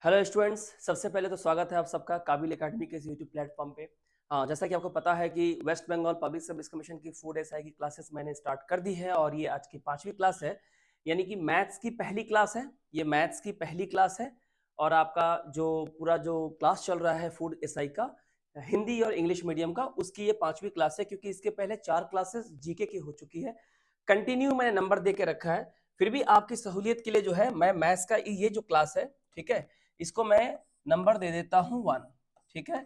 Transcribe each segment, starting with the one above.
Hello students, सबसे पहले तो स्वागत है आप सबका काबिल एकेडमी के इस यूट्यूब प्लेटफॉर्म पे। जैसा कि आपको पता है कि West Bengal public service commission की फूड एसआई की क्लासेस मैंने स्टार्ट कर दी है और ये आज की 5वीं क्लास है, यानी कि मैथ्स की पहली क्लास है। ये मैथ्स की पहली क्लास है और आपका जो पूरा जो क्लास चल रहा है फूड एसआई का, हिंदी और इंग्लिश मीडियम का, उसकी ये 5वीं क्लास है क्योंकि इसके पहले 4 क्लासेस जीके की हो चुकी है। कंटिन्यू मैंने नंबर दे के रखा है, फिर भी आपकी सहूलियत के लिए जो है मैं मैथ्स का ये जो क्लास है, ठीक है, इसको मैं नंबर दे देता हूं 1। ठीक है,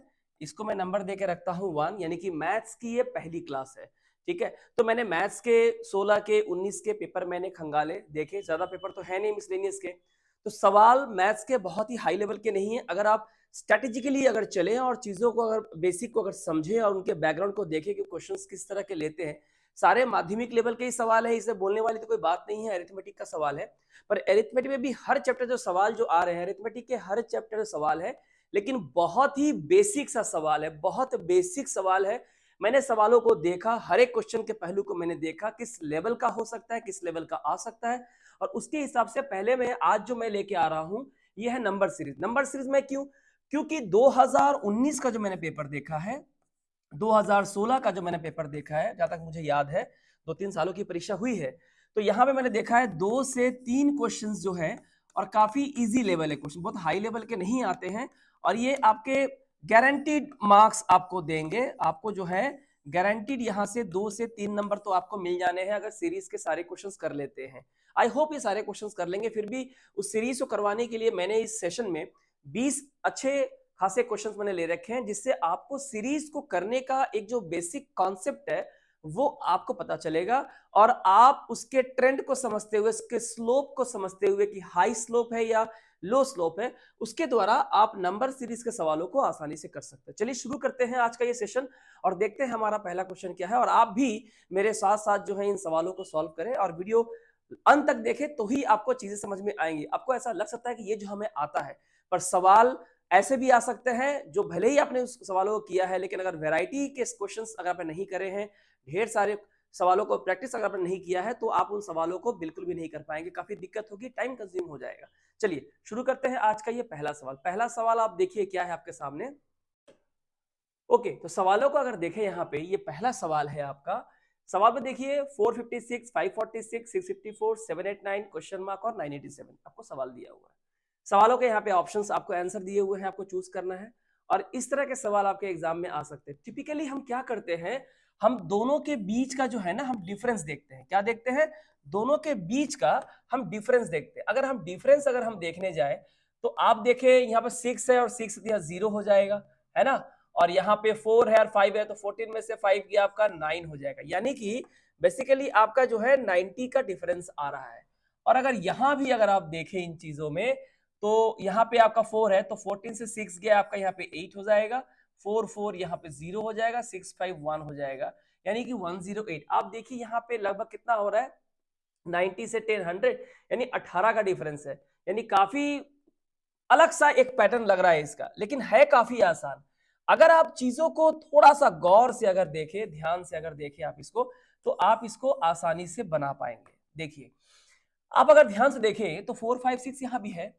इसको मैं नंबर दे के रखता हूं 1, यानी कि मैथ्स की ये पहली क्लास है। ठीक है, तो मैंने मैथ्स के 16 के 19 के पेपर मैंने खंगाले देखे, ज्यादा पेपर तो है नहीं मिसलेनियस के, तो सवाल मैथ्स के बहुत ही हाई लेवल के नहीं है। अगर आप स्ट्रेटेजिकली अगर चलें और चीजों को अगर बेसिक को अगर समझें और उनके बैकग्राउंड को देखें कि क्वेश्चंस किस तरह के लेते हैं, सारे माध्यमिक लेवल के ही सवाल है, इसे बोलने वाली तो कोई बात नहीं है, अरिथमेटिक का सवाल है। पर अरिथमेटिक में भी हर चैप्टर जो सवाल जो आ रहे हैं, अरिथमेटिक के हर चैप्टर जो सवाल है, लेकिन बहुत ही बेसिक सा सवाल है, बहुत बेसिक सवाल है। मैंने सवालों को देखा, हर एक क्वेश्चन के पहलू को मैंने देखा, किस लेवल का हो सकता है, किस लेवल का आ सकता है, और उसके हिसाब से पहले मैं आज जो मैं लेके आ रहा हूं ये है नंबर सीरीज। नंबर सीरीज में क्यों? क्योंकि 2019 का जो मैंने पेपर देखा है, 2016 का जो मैंने पेपर देखा है, जहां तक मुझे याद है 2-3 सालों की परीक्षा हुई है, तो यहां पे मैंने देखा है 2 से 3 क्वेश्चंस जो है, और काफी इजी लेवल है क्वेश्चन, बहुत हाई लेवल के नहीं आते हैं, और ये आपके गारंटीड मार्क्स आपको देंगे। आपको जो है गारंटीड यहां से 2 से 3 नंबर तो आपको मिल जाने हैं अगर सीरीज के सारे क्वेश्चंस कर लेते हैं। आई होप ये सारे क्वेश्चंस कर लेंगे। फिर भी उस सीरीज को करवाने के लिए मैंने इस सेशन में 20 अच्छे खासे क्वेश्चंस मैंने ले रखे हैं, जिससे आपको सीरीज को करने का एक जो बेसिक कॉन्सेप्ट है वो आपको पता चलेगा, और आप उसके ट्रेंड को समझते हुए, उसके स्लोप को समझते हुए कि हाई स्लोप है या लो स्लोप है, उसके द्वारा आप नंबर सीरीज के सवालों को आसानी से कर सकते हैं। चलिए शुरू करते हैं आज का ये सेशन और देखते हैं हमारा पहला क्वेश्चन क्या है, और आप भी मेरे साथ साथ जो है इन सवालों को सॉल्व करें और वीडियो अंत तक देखें, तो ही आपको चीजें समझ में आएंगी। आपको ऐसा लग सकता है कि ये जो हमें आता है, पर सवाल ऐसे भी आ सकते हैं जो भले ही आपने उस सवालों को किया है, लेकिन अगर वैरायटी के क्वेश्चंस अगर आपने नहीं करे हैं, ढेर सारे सवालों को प्रैक्टिस अगर आपने नहीं किया है, तो आप उन सवालों को बिल्कुल भी नहीं कर पाएंगे, काफी दिक्कत होगी, टाइम कंज्यूम हो जाएगा। चलिए शुरू करते हैं आज का ये पहला सवाल। पहला सवाल आप देखिए क्या है आपके सामने। ओके, तो सवालों को अगर देखें यहाँ पे, ये पहला सवाल है आपका। सवाल में देखिए 456, 546, 654, 789 क्वेश्चन मार्क और 987 आपको सवाल दिया हुआ है। सवालों के यहाँ पे ऑप्शंस आपको आंसर दिए हुए हैं, आपको चूज करना है, और इस तरह के सवाल आपके एग्जाम में आ सकते हैं। टिपिकली हम क्या करते हैं, हम दोनों के बीच का जो है ना, हम डिफरेंस देखते हैं। क्या देखते हैं? दोनों के बीच का हम डिफरेंस देखते हैं। अगर हम डिफरेंस अगर हम देखने जाए, तो आप देखें यहाँ पे 6 है और 6 यहाँ 0 हो जाएगा, है ना, और यहाँ पे 4 है और 5 है, तो 14 में से 5 गया आपका 9 हो जाएगा, यानी कि बेसिकली आपका जो है 90 का डिफरेंस आ रहा है। और अगर यहां भी अगर आप देखें इन चीजों में, तो यहाँ पे आपका 4 है, तो 14 से 6 गया आपका यहाँ पे 8 हो जाएगा, 4 4 यहाँ पे 0 हो जाएगा, 6 5 1 हो जाएगा, यानी कि 108। आप देखिए यहाँ पे लगभग कितना हो रहा है, 90 से 10 100, यानी 18 का डिफरेंस है। यानी काफी अलग सा एक पैटर्न लग रहा है इसका, लेकिन है काफी आसान। अगर आप चीजों को थोड़ा सा गौर से अगर देखें, ध्यान से अगर देखें आप इसको, तो आप इसको आसानी से बना पाएंगे। देखिए, आप अगर ध्यान से देखें तो 4 5 6 यहां भी है,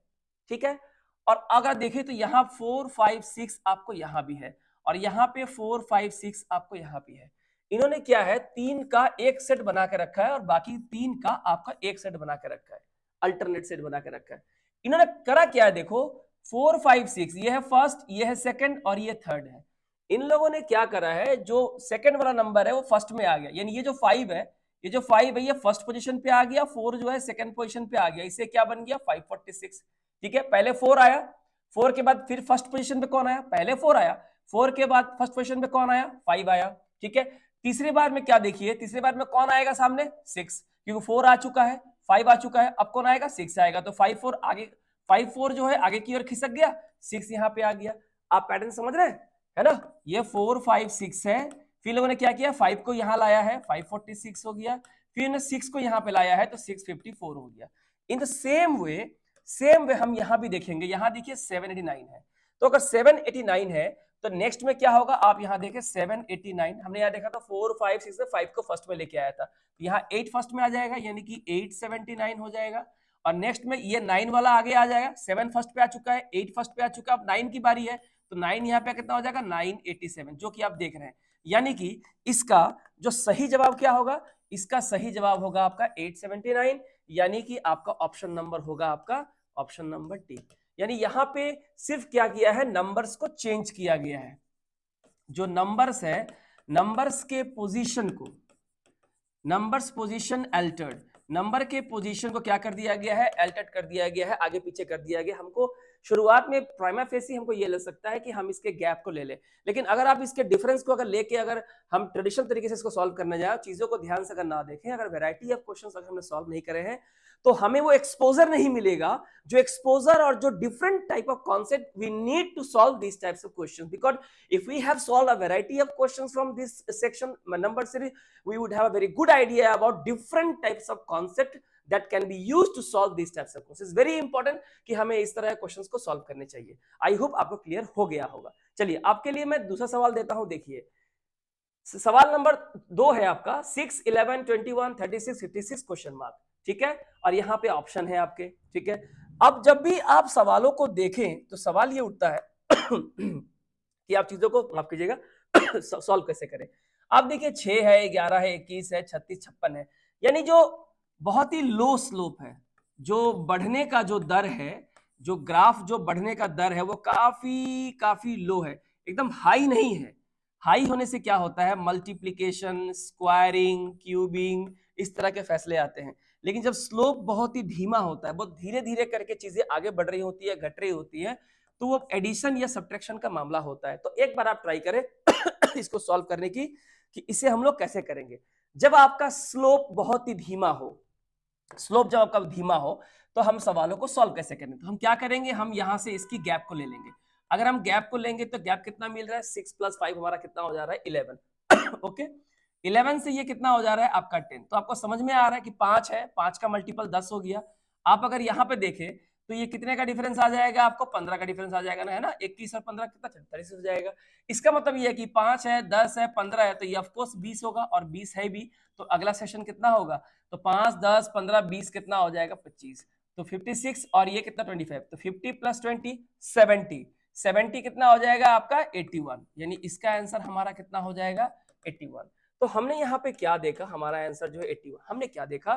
ठीक है, और अगर देखें तो यहां 4 5 6 आपको यहां भी है, और यहां पे 4 5 6 आपको यहां भी है। इन्होंने क्या है, 3 का एक सेट बना के रखा है और बाकी 3 का आपका एक सेट बना के रखा है, अल्टरनेट सेट बना के रखा है। इन्होंने करा क्या है, देखो 4 5 6 ये है फर्स्ट, ये है सेकंड और ये थर्ड है। इन लोगों ने क्या करा है, जो सेकंड वाला नंबर है वो फर्स्ट में आ गया, यानी ये जो 5 है, ये जो 5 है ये फर्स्ट पोजीशन पे आ गया, 4 जो है सेकंड पोजीशन पे आ गया, इससे क्या बन गया 546। ठीक है, पहले 4 आया, 4 के बाद फिर फर्स्ट पोजीशन पे कौन आया, पहले 4 आया, 4 के बाद फर्स्ट पोजीशन पे कौन आया, 5 आया। ठीक है, तीसरी बार में क्या देखिए, तीसरी बार में कौन आएगा सामने, 6, क्योंकि 4 आ चुका है, 5 आ चुका है, अब कौन आएगा, 6 आएगा, तो 5 4 आगे, 5 4 जो है आगे की ओर खिसक गया, 6 यहाँ पे आ गया। आप पैटर्न समझ रहे हैं, है ना, ये 4 5 6 है, फिर लोगों ने क्या किया, 5 को यहां लाया है, 546 हो गया, फिर ने 6 को यहां पे लाया है, तो 654 हो गया। इन द सेम वे हम यहां भी देखेंगे, यहां देखिए 789 है, तो अगर 789 है तो नेक्स्ट में क्या होगा, आप यहां देखें 789, हमने यहां देखा था 4 5 6 5 को फर्स्ट में लेके आया था, तो यहां 8 फर्स्ट में आ जाएगा, यानी कि 879 हो जाएगा, और नेक्स्ट में ये 9 वाला आगे आ जाएगा, 7 फर्स्ट पे आ चुका है, 8 फर्स्ट पे आ चुका है, अब 9 की बारी है, तो 9 यहाँ पे कितना हो जाएगा 987, जो कि आप देख रहे हैं। यानी कि इसका जो सही जवाब क्या होगा, इसका सही जवाब होगा आपका 879, यानी कि आपका ऑप्शन नंबर होगा आपका ऑप्शन नंबर डी। यानी यहां पे सिर्फ क्या किया है, नंबर्स को चेंज किया गया है। जो नंबर्स है, नंबर्स के पोजीशन को, नंबर्स पोजीशन अल्टर्ड, नंबर के पोजीशन को क्या कर दिया गया है, अल्टर्ड कर दिया गया है, आगे पीछे कर दिया गया। हमको शुरुआत में प्राइमा फेसी हमको ये लग सकता है कि हम इसके गैप को ले लें, लेकिन अगर आप इसके डिफरेंस को अगर लेके अगर हम ट्रेडिशनल तरीके से इसको सॉल्व करने जाए, चीजों को ध्यान से अगर ना देखें, अगर वैरायटी ऑफ क्वेश्चंस अगर हमने सॉल्व नहीं करे हैं, तो हमें वो एक्सपोजर नहीं मिलेगा, जो एक्सपोजर और जो different type of concept we need to solve this types of questions, because if we have solve a variety of questions from this section number series, we would have a very good idea about different types of concept that can be used to solve these types of questions. It's very important कि हमें इस तरह के questions को solve करने चाहिए। I hope आपको clear हो गया होगा। चलिए आपके लिए मैं दूसरा सवाल देता हूं, देखिए सवाल नंबर 2 है आपका 6, 11, 21, 36, 56 क्वेश्चन मार्क, ठीक है, और यहाँ पे ऑप्शन है आपके, ठीक है। अब जब भी आप सवालों को देखें तो सवाल ये उठता है कि आप चीजों को माफ कीजिएगा सॉल्व कैसे करें। आप देखिए 6 है, 11 है, 21 है, 36, 56 है, यानी जो बहुत ही लो स्लोप है, जो बढ़ने का जो दर है, जो ग्राफ जो बढ़ने का दर है वो काफी लो है, एकदम हाई नहीं है। हाई होने से क्या होता है, मल्टीप्लिकेशन, स्क्वायरिंग, क्यूबिंग, इस तरह के फैसले आते हैं। लेकिन जब स्लोप बहुत ही धीमा होता है, बहुत धीरे धीरे करके चीजें आगे बढ़ रही होती है, घट रही होती है, तो वो एडिशन या सब्ट्रैक्शन का मामला होता है। तो एक बार आप ट्राई करें इसको सॉल्व करने की, कि इसे हम लोग कैसे करेंगे। जब आपका स्लोप बहुत ही धीमा हो, स्लोप जब आपका धीमा हो, तो हम सवालों को सॉल्व कैसे करेंगे। तो हम क्या करेंगे, हम यहां से इसकी गैप को ले लेंगे। अगर हम गैप को लेंगे तो गैप कितना मिल रहा है, 6 + 5 हमारा कितना हो जा रहा है 11 ओके, 11 से ये कितना हो जा रहा है आपका 10। तो आपको समझ में आ रहा है कि 5 है, 5 का मल्टीपल 10 हो गया। आप अगर यहाँ पे देखें तो ये कितने का डिफरेंस आ जाएगा, आपको 15 का डिफरेंस आ जाएगा ना, है ना, 21 और 15 कितना 43 हो जाएगा। इसका मतलब ये है कि 5 है, 10 है, 15 है, तो ये ऑफकोर्स 20 होगा, और 20 है भी, तो अगला सेशन कितना होगा, तो 5, 10, 15, 20 कितना हो जाएगा 25, तो 56, और ये कितना 25, तो 50 + 20 70, 70 कितना हो जाएगा आपका 81, यानी इसका आंसर हमारा कितना हो जाएगा 81। तो हमने यहाँ पे क्या देखा, हमारा आंसर जो है 81। हमने क्या देखा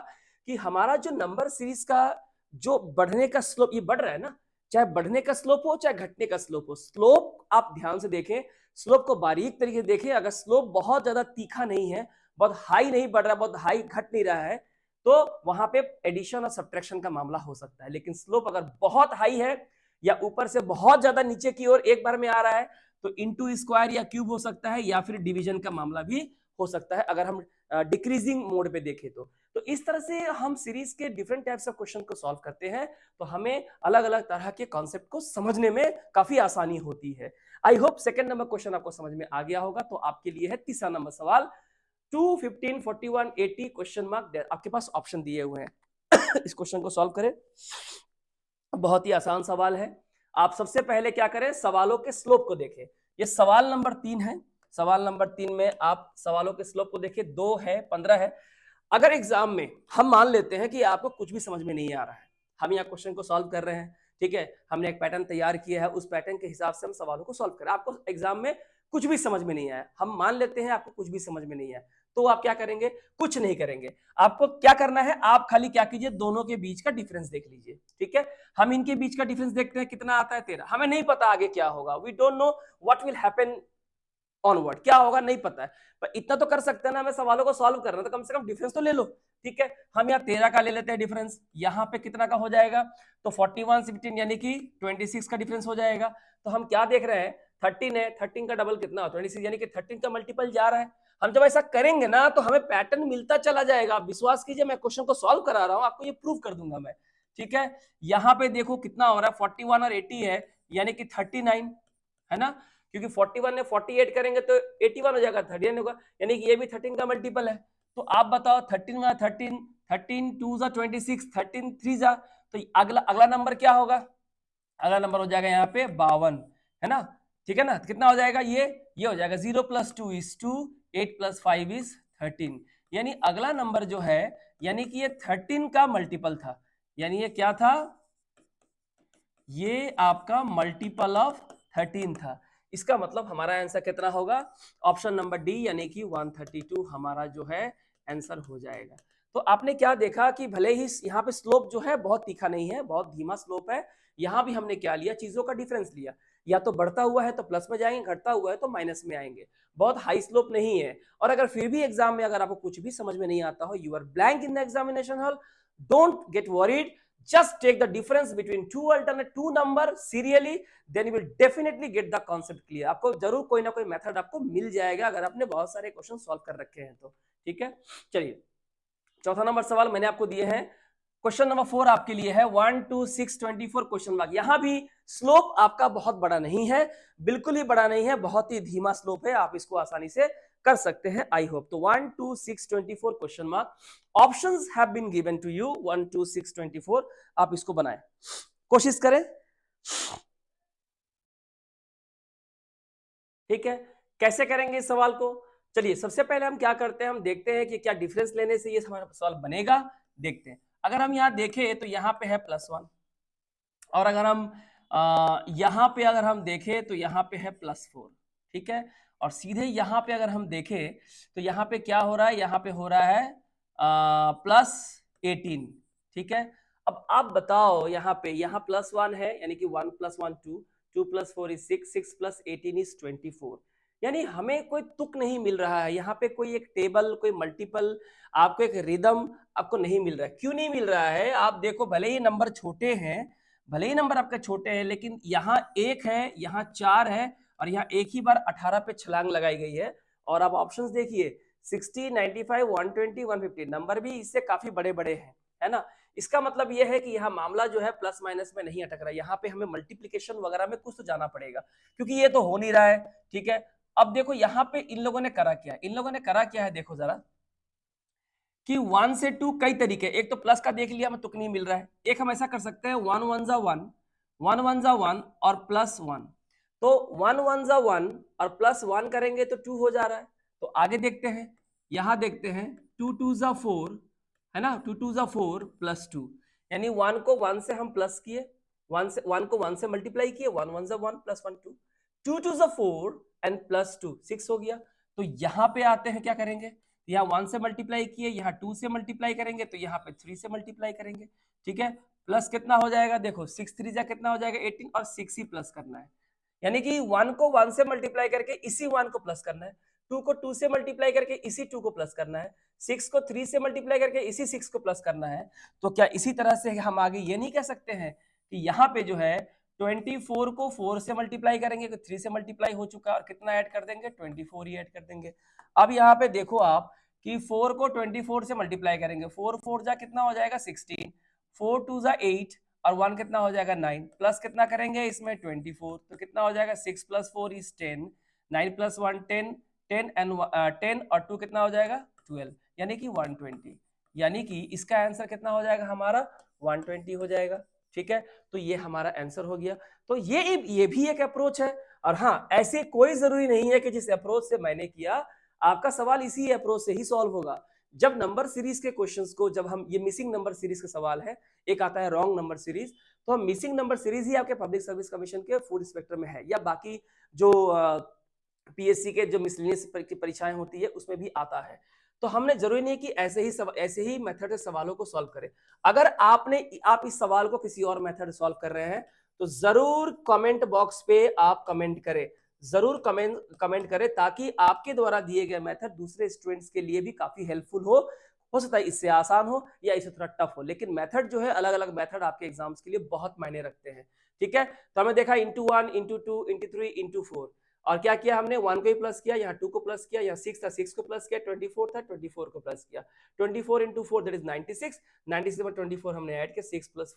कि हमारा जो नंबर सीरीज का जो बढ़ने का स्लोप, ये बढ़ रहा है ना, चाहे बढ़ने का स्लोप हो चाहे घटने का स्लोप हो, स्लोप आप ध्यान से देखें, स्लोप को बारीक तरीके से देखें। अगर स्लोप बहुत ज्यादा तीखा नहीं है, बहुत हाई नहीं बढ़ रहा, बहुत हाई घट नहीं रहा है, तो वहां पे एडिशन और सब्ट्रैक्शन का मामला हो सकता है। लेकिन स्लोप अगर बहुत हाई है या ऊपर से बहुत ज्यादा नीचे की ओर एक बार में आ रहा है, तो इंटू स्क्वायर या क्यूब हो सकता है, या फिर डिवीजन का मामला भी हो सकता है, अगर हम डिक्रीजिंग मोड पे देखें तो इस तरह से हम सीरीज के डिफरेंट टाइप्स ऑफ क्वेश्चन को सॉल्व करते हैं, तो हमें अलग अलग तरह के कॉन्सेप्ट को समझने में काफी आसानी होती है। I hope second number question आपको समझ में आ गया होगा। तो आपके लिए है तीसरा नंबर सवाल, 2, 15, 41, 80 क्वेश्चन मार्क, आपके पास ऑप्शन दिए हुए हैं इस क्वेश्चन को सॉल्व करें। बहुत ही आसान सवाल है। आप सबसे पहले क्या करें, सवालों के स्लोप को देखें। ये सवाल नंबर 3 है। सवाल नंबर 3 में आप सवालों के स्लोप को देखिए, 2 है, 15 है। अगर एग्जाम में हम मान लेते हैं कि आपको कुछ भी समझ में नहीं आ रहा है, हम यहाँ क्वेश्चन को सॉल्व कर रहे हैं, ठीक है, हमने एक पैटर्न तैयार किया है, उस पैटर्न के हिसाब से हम सवालों को सॉल्व करें, आपको एग्जाम में कुछ भी समझ में नहीं आया, हम मान लेते हैं आपको कुछ भी समझ में नहीं आया, तो आप क्या करेंगे, कुछ नहीं करेंगे। आपको क्या करना है, आप खाली क्या कीजिए, दोनों के बीच का डिफरेंस देख लीजिए, ठीक है। हम इनके बीच का डिफरेंस देखते हैं, कितना आता है 13। हमें नहीं पता आगे क्या होगा, we don't know what will happen onward, क्या होगा नहीं पता है, पर इतना तो कर सकते हैं ना, हमें सवालों को सॉल्व करना, तो कम से कम डिफरेंस तो ले लो, ठीक है। हम यहाँ 13 का ले लेते हैं डिफरेंस, यहाँ पे कितना का हो जाएगा, तो 41, 16 यानी कि 26 का डिफरेंस हो जाएगा। तो हम क्या देख रहे हैं, 13 है, 13 का डबल कितना 26, यानी कि 13 का मल्टीपल जा रहा है। हम जब ऐसा करेंगे ना तो हमें पैटर्न मिलता चला जाएगा। आप विश्वास कीजिए, मैं क्वेश्चन को सॉल्व करा रहा हूँ, आपको ये प्रूव कर दूंगा मैं, ठीक है। यहाँ पे देखो कितना हो रहा है, 41 और 80 है, यानी कि 39 है ना, क्योंकि 41 ने 48 करेंगे तो 81 हो जाएगा, 39 होगा, यानी कि ये भी 13 का मल्टीपल है। तो आप बताओ 13 में 13, 13 2 जा 26, 13 3 जा, तो अगला नंबर क्या होगा, अगला नंबर हो जाएगा यहाँ पे 52, है ना, ठीक है ना। कितना हो जाएगा, ये हो जाएगा 0 + 2 = 2, 8 + 5 = 13, यानी अगला नंबर जो है, यानी कि ये 13 का मल्टीपल था, यानी ये क्या था, ये आपका मल्टीपल ऑफ 13 था। इसका मतलब हमारा आंसर कितना होगा, ऑप्शन नंबर डी यानी कि 132 हमारा जो है आंसर हो जाएगा। तो आपने क्या देखा कि भले ही यहाँ पे स्लोप जो है बहुत तीखा नहीं है, बहुत धीमा स्लोप है। यहाँ भी हमने क्या लिया, चीजों का डिफरेंस लिया, या तो बढ़ता हुआ है तो प्लस में जाएंगे, घटता हुआ है तो माइनस में आएंगे। बहुत हाई स्लोप नहीं है। और अगर फिर भी एग्जाम में अगर आपको कुछ भी समझ में नहीं आता हो, you are blank in the examination hall, don't get worried, just take the difference between two number serially, then you will definitely get the concept clear। आपको जरूर कोई ना कोई मेथड आपको मिल जाएगा अगर आपने बहुत सारे क्वेश्चन सॉल्व कर रखे हैं तो। ठीक है, चलिए चौथा नंबर सवाल मैंने आपको दिए हैं। क्वेश्चन नंबर 4 आपके लिए है 1 2 6 24 क्वेश्चन मार्क। यहां भी स्लोप आपका बहुत बड़ा नहीं है, बिल्कुल ही बड़ा नहीं है, बहुत ही धीमा स्लोप है, आप इसको आसानी से कर सकते हैं आई होप। तो 1 2 6 24 question mark, options have been given to you 1 2 6 24। आप इसको बनाएं, कोशिश करें। ठीक है, कैसे करेंगे इस सवाल को, चलिए सबसे पहले हम क्या करते हैं, हम देखते हैं कि क्या डिफरेंस लेने से ये हमारा सवाल बनेगा। देखते हैं, अगर हम यहाँ देखें तो यहाँ पे है +1, और अगर हम यहाँ पे अगर हम देखें तो यहाँ पे है +4। ठीक है, और सीधे यहाँ पे अगर हम देखें तो यहाँ पे क्या हो रहा है, यहाँ पे हो रहा है +18। ठीक है, अब आप बताओ, यहाँ पे यहाँ +1 है यानी कि 1 + 1 2, 2 + 4 is 6, 6 + 18 is 24। यानी हमें कोई तुक नहीं मिल रहा है, यहाँ पे कोई एक टेबल, कोई मल्टीपल, आपको एक रिदम आपको नहीं मिल रहा है। क्यों नहीं मिल रहा है, आप देखो, भले ही नंबर छोटे हैं, भले ही नंबर आपके छोटे हैं, लेकिन यहाँ 1 है, यहाँ 4 है, और यहाँ एक ही बार 18 पे छलांग लगाई गई है। और आप ऑप्शंस देखिए, 60, 95, 120, 150, नंबर भी इससे काफी बड़े बड़े हैं, है ना। इसका मतलब यह है कि यहाँ मामला जो है प्लस माइनस में नहीं अटक रहा है, यहाँ पे हमें मल्टीप्लीकेशन वगैरह में कुछ तो जाना पड़ेगा, क्योंकि ये तो हो नहीं रहा है। ठीक है, अब देखो यहाँ पे इन लोगों ने करा क्या, इन लोगों ने करा क्या है, देखो जरा कि 1 से 2 कई तरीके, एक तो प्लस का देख लिया, हमें तुक नहीं मिल रहा है। एक हम ऐसा कर सकते हैं 1 1 जा 1, 1 1 जा 1 और +1। तो 1 1 जा 1 और +1 करेंगे तो 2 हो जा रहा है। तो आगे देखते हैं, यहां देखते हैं 2 2 जा 4, है ना, 2 2 जा 4 +2, यानी 1 को 1 से हम प्लस किए, 1 को 1 से मल्टीप्लाई किए, 1 1 जा 1 +1 2, 2 2 जा 4 एंड +2 6 हो गया। तो यहां पे आते हैं, क्या करेंगे, यहाँ 1 से मल्टीप्लाई किए, यहाँ 2 से मल्टीप्लाई करेंगे, तो यहाँ पे 3 से मल्टीप्लाई करेंगे। ठीक है, प्लस कितना हो जाएगा, देखो 6 3 जा कितना हो जाएगा 18, और 6 ही प्लस करना है, यानी कि 1 को 1 से मल्टीप्लाई करके इसी 1 को प्लस करना है, 2 को 2 से मल्टीप्लाई करके इसी 2 को प्लस करना है, 6 को 3 से मल्टीप्लाई करके इसी 6 को प्लस करना है। तो क्या इसी तरह से हम आगे ये नहीं कह सकते हैं कि यहाँ पे जो है 24 को 4 से मल्टीप्लाई करेंगे तो 3 से मल्टीप्लाई हो चुका, और कितना ऐड कर देंगे, 24 ही ऐड कर देंगे। अब यहाँ पे देखो आप कि 4 को 24 से मल्टीप्लाई करेंगे, 4 4 जा कितना हो जाएगा 16, 4 2 जा 8, और 1 कितना हो जाएगा 9, प्लस कितना करेंगे इसमें 24, तो कितना हो जाएगा 6 + 4 is 10, 9 + 1 10, 10 एंड 10 और 2 कितना हो जाएगा 12, यानी कि 120। यानी कि इसका आंसर कितना हो जाएगा हमारा 120 हो जाएगा। ठीक है, तो ये हमारा आंसर हो गया। तो ये भी एक अप्रोच है। और हाँ, ऐसे कोई जरूरी नहीं है कि जिस अप्रोच से मैंने किया आपका सवाल इसी अप्रोच से ही सॉल्व होगा। जब नंबर सीरीज के क्वेश्चंस को, जब हम, ये मिसिंग नंबर सीरीज का सवाल है, एक आता है रॉन्ग नंबर सीरीज, तो हम मिसिंग नंबर सीरीज ही आपके पब्लिक सर्विस कमीशन के फूड इंस्पेक्टर में है, या बाकी जो पीएससी के जो मिसलेनियस की परीक्षाएं होती है उसमें भी आता है। तो हमने जरूरी नहीं कि ऐसे ही मेथड से सवालों को सॉल्व करें। अगर आप इस सवाल को किसी और मेथड सॉल्व कर रहे हैं तो जरूर कमेंट बॉक्स पे आप कमेंट करें, जरूर कमेंट करें, ताकि आपके द्वारा दिए गए मेथड दूसरे स्टूडेंट्स के लिए भी काफी हेल्पफुल हो सकता है इससे आसान हो या इससे थोड़ा टफ हो, लेकिन मेथड जो है, अलग अलग मेथड आपके एग्जाम्स के लिए बहुत मायने रखते हैं। ठीक है, तो हमें देखा *1 *2 *3 *4, और क्या किया हमने, 1 को ही प्लस किया, यहाँ 2 को प्लस किया, यहाँ 6 था 6 को प्लस किया, 24 था 24 को प्लस किया, 24 × 4 दैट इज 96, 96 में 24 हमने ऐड किया, 6 +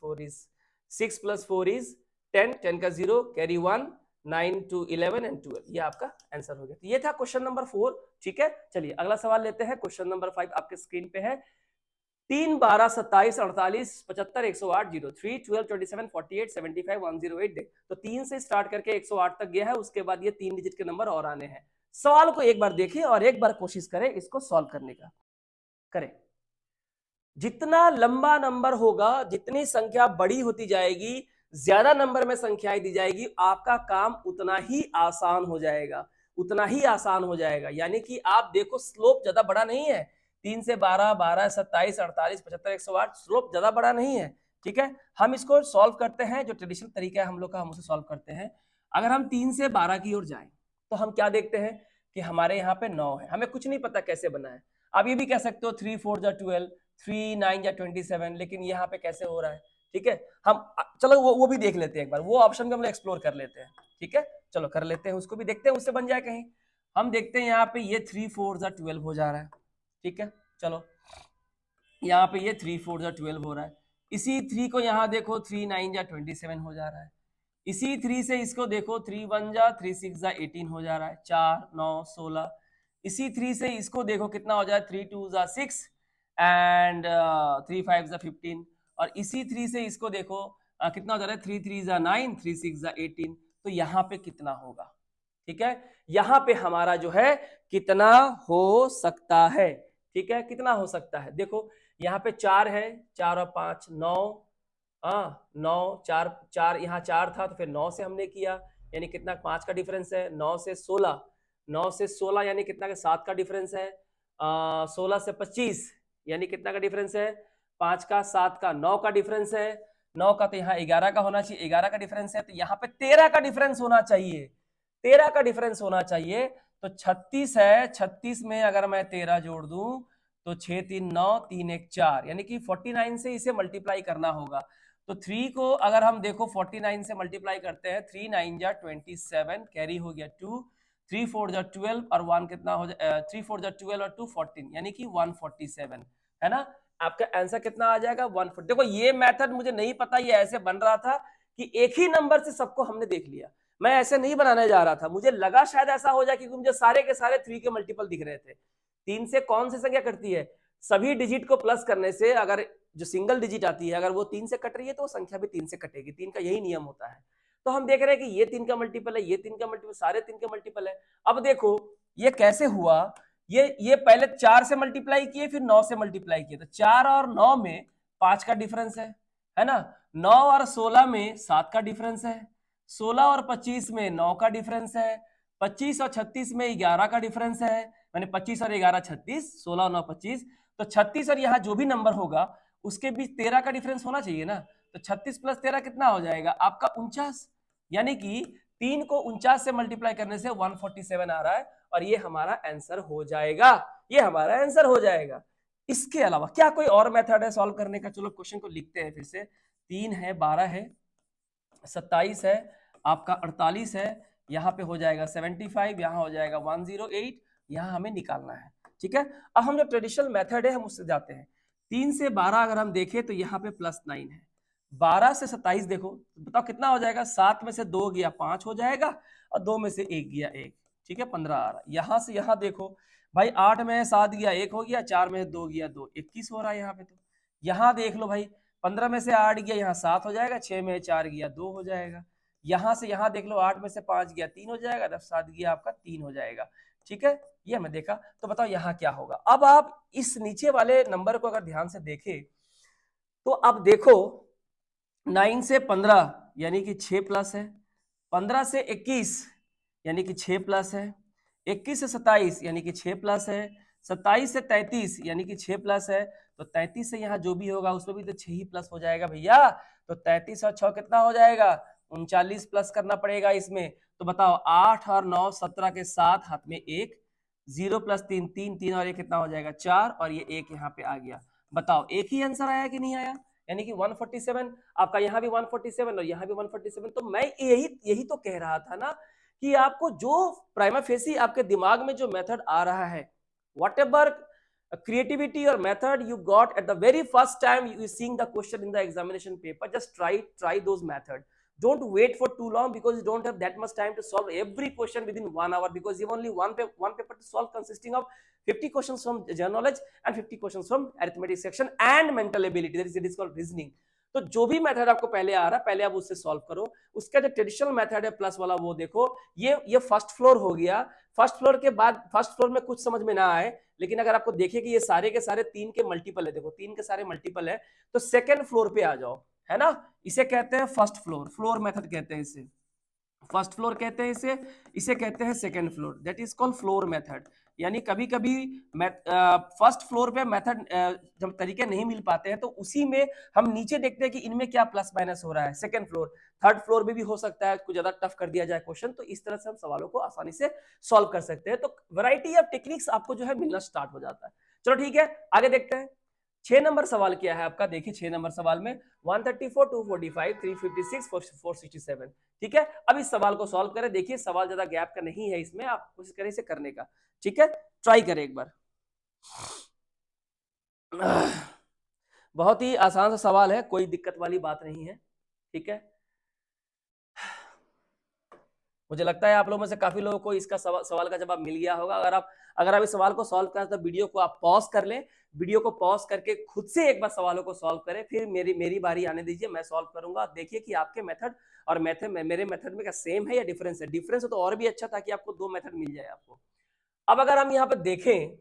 4 इज 10, 10 का 0 कैरी 1, 9 2 11 एंड 12, ये आपका आंसर हो गया। तो ये था क्वेश्चन नंबर 4। ठीक है, चलिए अगला सवाल लेते हैं। क्वेश्चन नंबर 5 आपके स्क्रीन पे है। 3 12 27 48 75 108 03 12 27 48 75 108 देख, तो 3 से स्टार्ट करके 108 तक गया है, उसके बाद ये 3 डिजिट के नंबर और आने हैं। सवाल को एक बार देखें और एक बार कोशिश करें इसको सॉल्व करने का, करें। जितना लंबा नंबर होगा, जितनी संख्या बड़ी होती जाएगी, ज्यादा नंबर में संख्याएं दी जाएगी, आपका काम उतना ही आसान हो जाएगा, उतना ही आसान हो जाएगा। यानी कि आप देखो स्लोप ज्यादा बड़ा नहीं है, 3 से 12, 12, 27, 48, 75, 108, स्लोप ज्यादा बड़ा नहीं है। ठीक है, हम इसको सॉल्व करते हैं, जो ट्रेडिशनल तरीका है हम लोग का, हम उसे सॉल्व करते हैं। अगर हम 3 से 12 की ओर जाएं तो हम क्या देखते हैं कि हमारे यहाँ पे 9 है, हमें कुछ नहीं पता कैसे बना है। आप ये भी कह सकते हो 3 4 जा 12, 3 9 या 27, लेकिन यहाँ पे कैसे हो रहा है। ठीक है, हम चलो वो भी देख लेते हैं एक बार, वो ऑप्शन भी हम लोग एक्सप्लोर कर लेते हैं। ठीक है, चलो कर लेते हैं, उसको भी देखते हैं, उससे बन जाए कहीं। हम देखते हैं यहाँ पे ये 3 4 जा 12 हो जा रहा है। ठीक है, चलो यहाँ पे ये 3 4 जा 12 हो रहा है। इसी 3 को यहाँ देखो 3 9 जा 27 हो जा रहा है। इसी 3 से इसको देखो 3 1 जा 3 6 जा 18 हो जा रहा है, 4 9 16। इसी 3 से इसको देखो कितना हो जाए, 3 2 जा 6 एंड 3 5 जा 15। और इसी 3 से इसको देखो कितना हो जा रहा है, 3 3 जा 9, 3 6 जा 18। तो यहाँ पे कितना होगा। ठीक है, यहाँ पे हमारा जो है कितना हो सकता है। ठीक है, कितना हो सकता है, देखो यहाँ पे 4 है, 4 और 5 9, 9 4 4, यहाँ 4 था तो फिर 9 से हमने किया, यानी कितना 5 का डिफरेंस है। 9 से 16, 9 से 16 यानी कितना का 7 का डिफरेंस है। 16 से 25 यानी कितना का डिफरेंस है, 5 का 7 का 9 का डिफरेंस है। 9 का तो यहाँ 11 का होना चाहिए, 11 का डिफरेंस है, तो यहाँ पे 13 का डिफरेंस होना चाहिए, 13 का डिफरेंस होना चाहिए। तो 36 है, 36 में अगर मैं 13 जोड़ दूं तो 6 3 9 3 1 4, यानी कि 49 से इसे मल्टीप्लाई करना होगा। तो 3 को अगर हम देखो 49 से मल्टीप्लाई करते हैं, 3 9 जा 27, कैरी हो गया 2, 3 4 जा 12 और 1 कितना हो जाए, 3 4 जा 12 और 2 14, यानी कि 147 है ना। आपका आंसर कितना आ जाएगा, 140। देखो ये मेथड मुझे नहीं पता, ये ऐसे बन रहा था कि एक ही नंबर से सबको हमने देख लिया, मैं ऐसे नहीं बनाने जा रहा था, मुझे लगा शायद ऐसा हो जाए क्योंकि मुझे सारे के सारे 3 के मल्टीपल दिख रहे थे। 3 से कौन सी संख्या कटती है, सभी डिजिट को प्लस करने से, अगर जो सिंगल डिजिट आती है अगर वो 3 से कट रही है तो वो संख्या भी 3 से कटेगी, 3 का यही नियम होता है। तो हम देख रहे हैं कि ये 3 का मल्टीपल है, ये 3 का मल्टीपल, सारे 3 के मल्टीपल है। अब देखो ये कैसे हुआ, ये पहले 4 से मल्टीप्लाई किए फिर 9 से मल्टीप्लाई किए, तो 4 और 9 में 5 का डिफरेंस है ना। 9 और 16 में 7 का डिफरेंस है, 16 और 25 में 9 का डिफरेंस है, 25 और 36 में 11 का डिफरेंस है, मैंने 25 और 11 36, 16 और 9 25, तो 36 और यहाँ जो भी नंबर होगा उसके बीच 13 का डिफरेंस होना चाहिए ना। तो 36 प्लस 13 कितना हो जाएगा आपका 49, यानी कि 3 को 49 से मल्टीप्लाई करने से 147 आ रहा है, और ये हमारा आंसर हो जाएगा, ये हमारा आंसर हो जाएगा। इसके अलावा क्या कोई और मेथड है सॉल्व करने का, चलो क्वेश्चन को लिखते हैं फिर से। 3 है, 12 है, 27 है, आपका 48 है, यहाँ पे हो जाएगा 75, यहाँ हो जाएगा 108, यहाँ हमें निकालना है। ठीक है, अब हम जो ट्रेडिशनल मेथड है हम उससे जाते हैं। 3 से 12 अगर हम देखें तो यहाँ पे +9 है, 12 से 27 देखो बताओ कितना हो जाएगा, 7 में से 2 गया 5 हो जाएगा, और 2 में से 1 गया 1, ठीक है 15 आ रहा है। यहाँ से यहाँ देखो भाई, 8 में 7 गया 1 हो गया, 4 में 2 गया 2, 21 हो रहा है यहाँ पे। तो यहाँ देख लो भाई, 15 में से 8 गया यहाँ 7 हो जाएगा, 6 में 4 गया 2 हो जाएगा। यहाँ से यहाँ देख लो, 8 में से 5 गया 3 हो जाएगा, 10 7 गया आपका 3 हो जाएगा। ठीक है, ये हमें देखा। तो बताओ यहाँ क्या होगा। अब आप इस नीचे वाले नंबर को अगर ध्यान से देखें तो अब देखो 9 से 15 यानी कि 6 प्लस है, 15 से 21 यानी कि 6 प्लस है, 21 से 27 यानी कि 6 प्लस है, 27 से 33 यानी कि 6 प्लस है। तो 33 से यहाँ जो भी होगा उसमें भी तो 6 ही प्लस हो जाएगा भैया। तो 33 और 6 कितना हो जाएगा, 39 प्लस करना पड़ेगा इसमें। तो बताओ 8 और 9 17 के साथ हाथ में 1, 0 + 3 3 3 और ये कितना हो जाएगा 4, और ये 1 यहाँ पे आ गया। बताओ एक ही आंसर आया कि नहीं आया, यानी कि 147। आपका यहाँ भी 147 और यहाँ भी 147। तो मैं यही तो कह रहा था ना कि आपको जो प्राइमा फेसी आपके दिमाग में जो मेथड आ रहा है, whatever creativity or method you got at the very first time you seeing the question in the examination paper, just try those methods. Don't wait for too long because you don't have that much time to solve every question within 1 hour, because you have only one paper to solve consisting of 50 questions from general knowledge and 50 questions from arithmetic section and mental ability, that is it is called reasoning. तो जो भी method आपको पहले आ रहा है पहले आप उससे सॉल्व करो। उसका जो ट्रेडिशनल मेथड है प्लस वाला वो देखो, ये फर्स्ट फ्लोर हो गया। फर्स्ट फ्लोर के बाद फर्स्ट फ्लोर में कुछ समझ में ना आए, लेकिन अगर आपको देखे कि ये सारे के सारे 3 के मल्टीपल है, देखो 3 के सारे मल्टीपल है, तो सेकंड फ्लोर पे आ जाओ, है ना। इसे कहते हैं फर्स्ट फ्लोर, फ्लोर मेथड कहते हैं इसे, फर्स्ट फ्लोर कहते हैं इसे, इसे कहते हैं second floor, that is called floor method. यानी कभी कभी फर्स्ट फ्लोर पे मेथड जब तरीके नहीं मिल पाते हैं तो उसी में हम नीचे देखते हैं कि इनमें क्या प्लस माइनस हो रहा है। सेकंड फ्लोर, थर्ड फ्लोर में भी हो सकता है, कुछ ज्यादा टफ कर दिया जाए क्वेश्चन, तो इस तरह से हम सवालों को आसानी से सॉल्व कर सकते हैं। तो वैरायटी ऑफ टेक्निक्स आपको जो है मिलना स्टार्ट हो जाता है। चलो ठीक है, आगे देखते हैं। 6 नंबर सवाल क्या है आपका, देखिए 6 नंबर सवाल में 134, 245, 356, 467। ठीक है, अब इस सवाल को सॉल्व करें। देखिए सवाल ज्यादा गैप का नहीं है, इसमें आप कोशिश करें इसे करने का। ठीक है, ट्राई करें एक बार। बहुत ही आसान सा सवाल है, कोई दिक्कत वाली बात नहीं है। ठीक है, मुझे लगता है आप लोगों में से काफी लोगों को इसका सवाल का जवाब मिल गया होगा। अगर आप इस सवाल को सॉल्व करें तो वीडियो को आप पॉज कर लें, वीडियो को पॉज करके खुद से एक बार सवालों को सॉल्व करें, फिर मेरी बारी आने दीजिए, मैं सॉल्व करूंगा। देखिए कि आपके मेथड और मेरे मेथड में क्या सेम है या डिफरेंस है। डिफरेंस हो तो और भी अच्छा, ताकि आपको 2 मेथड मिल जाए आपको। अब अगर हम यहाँ पे देखें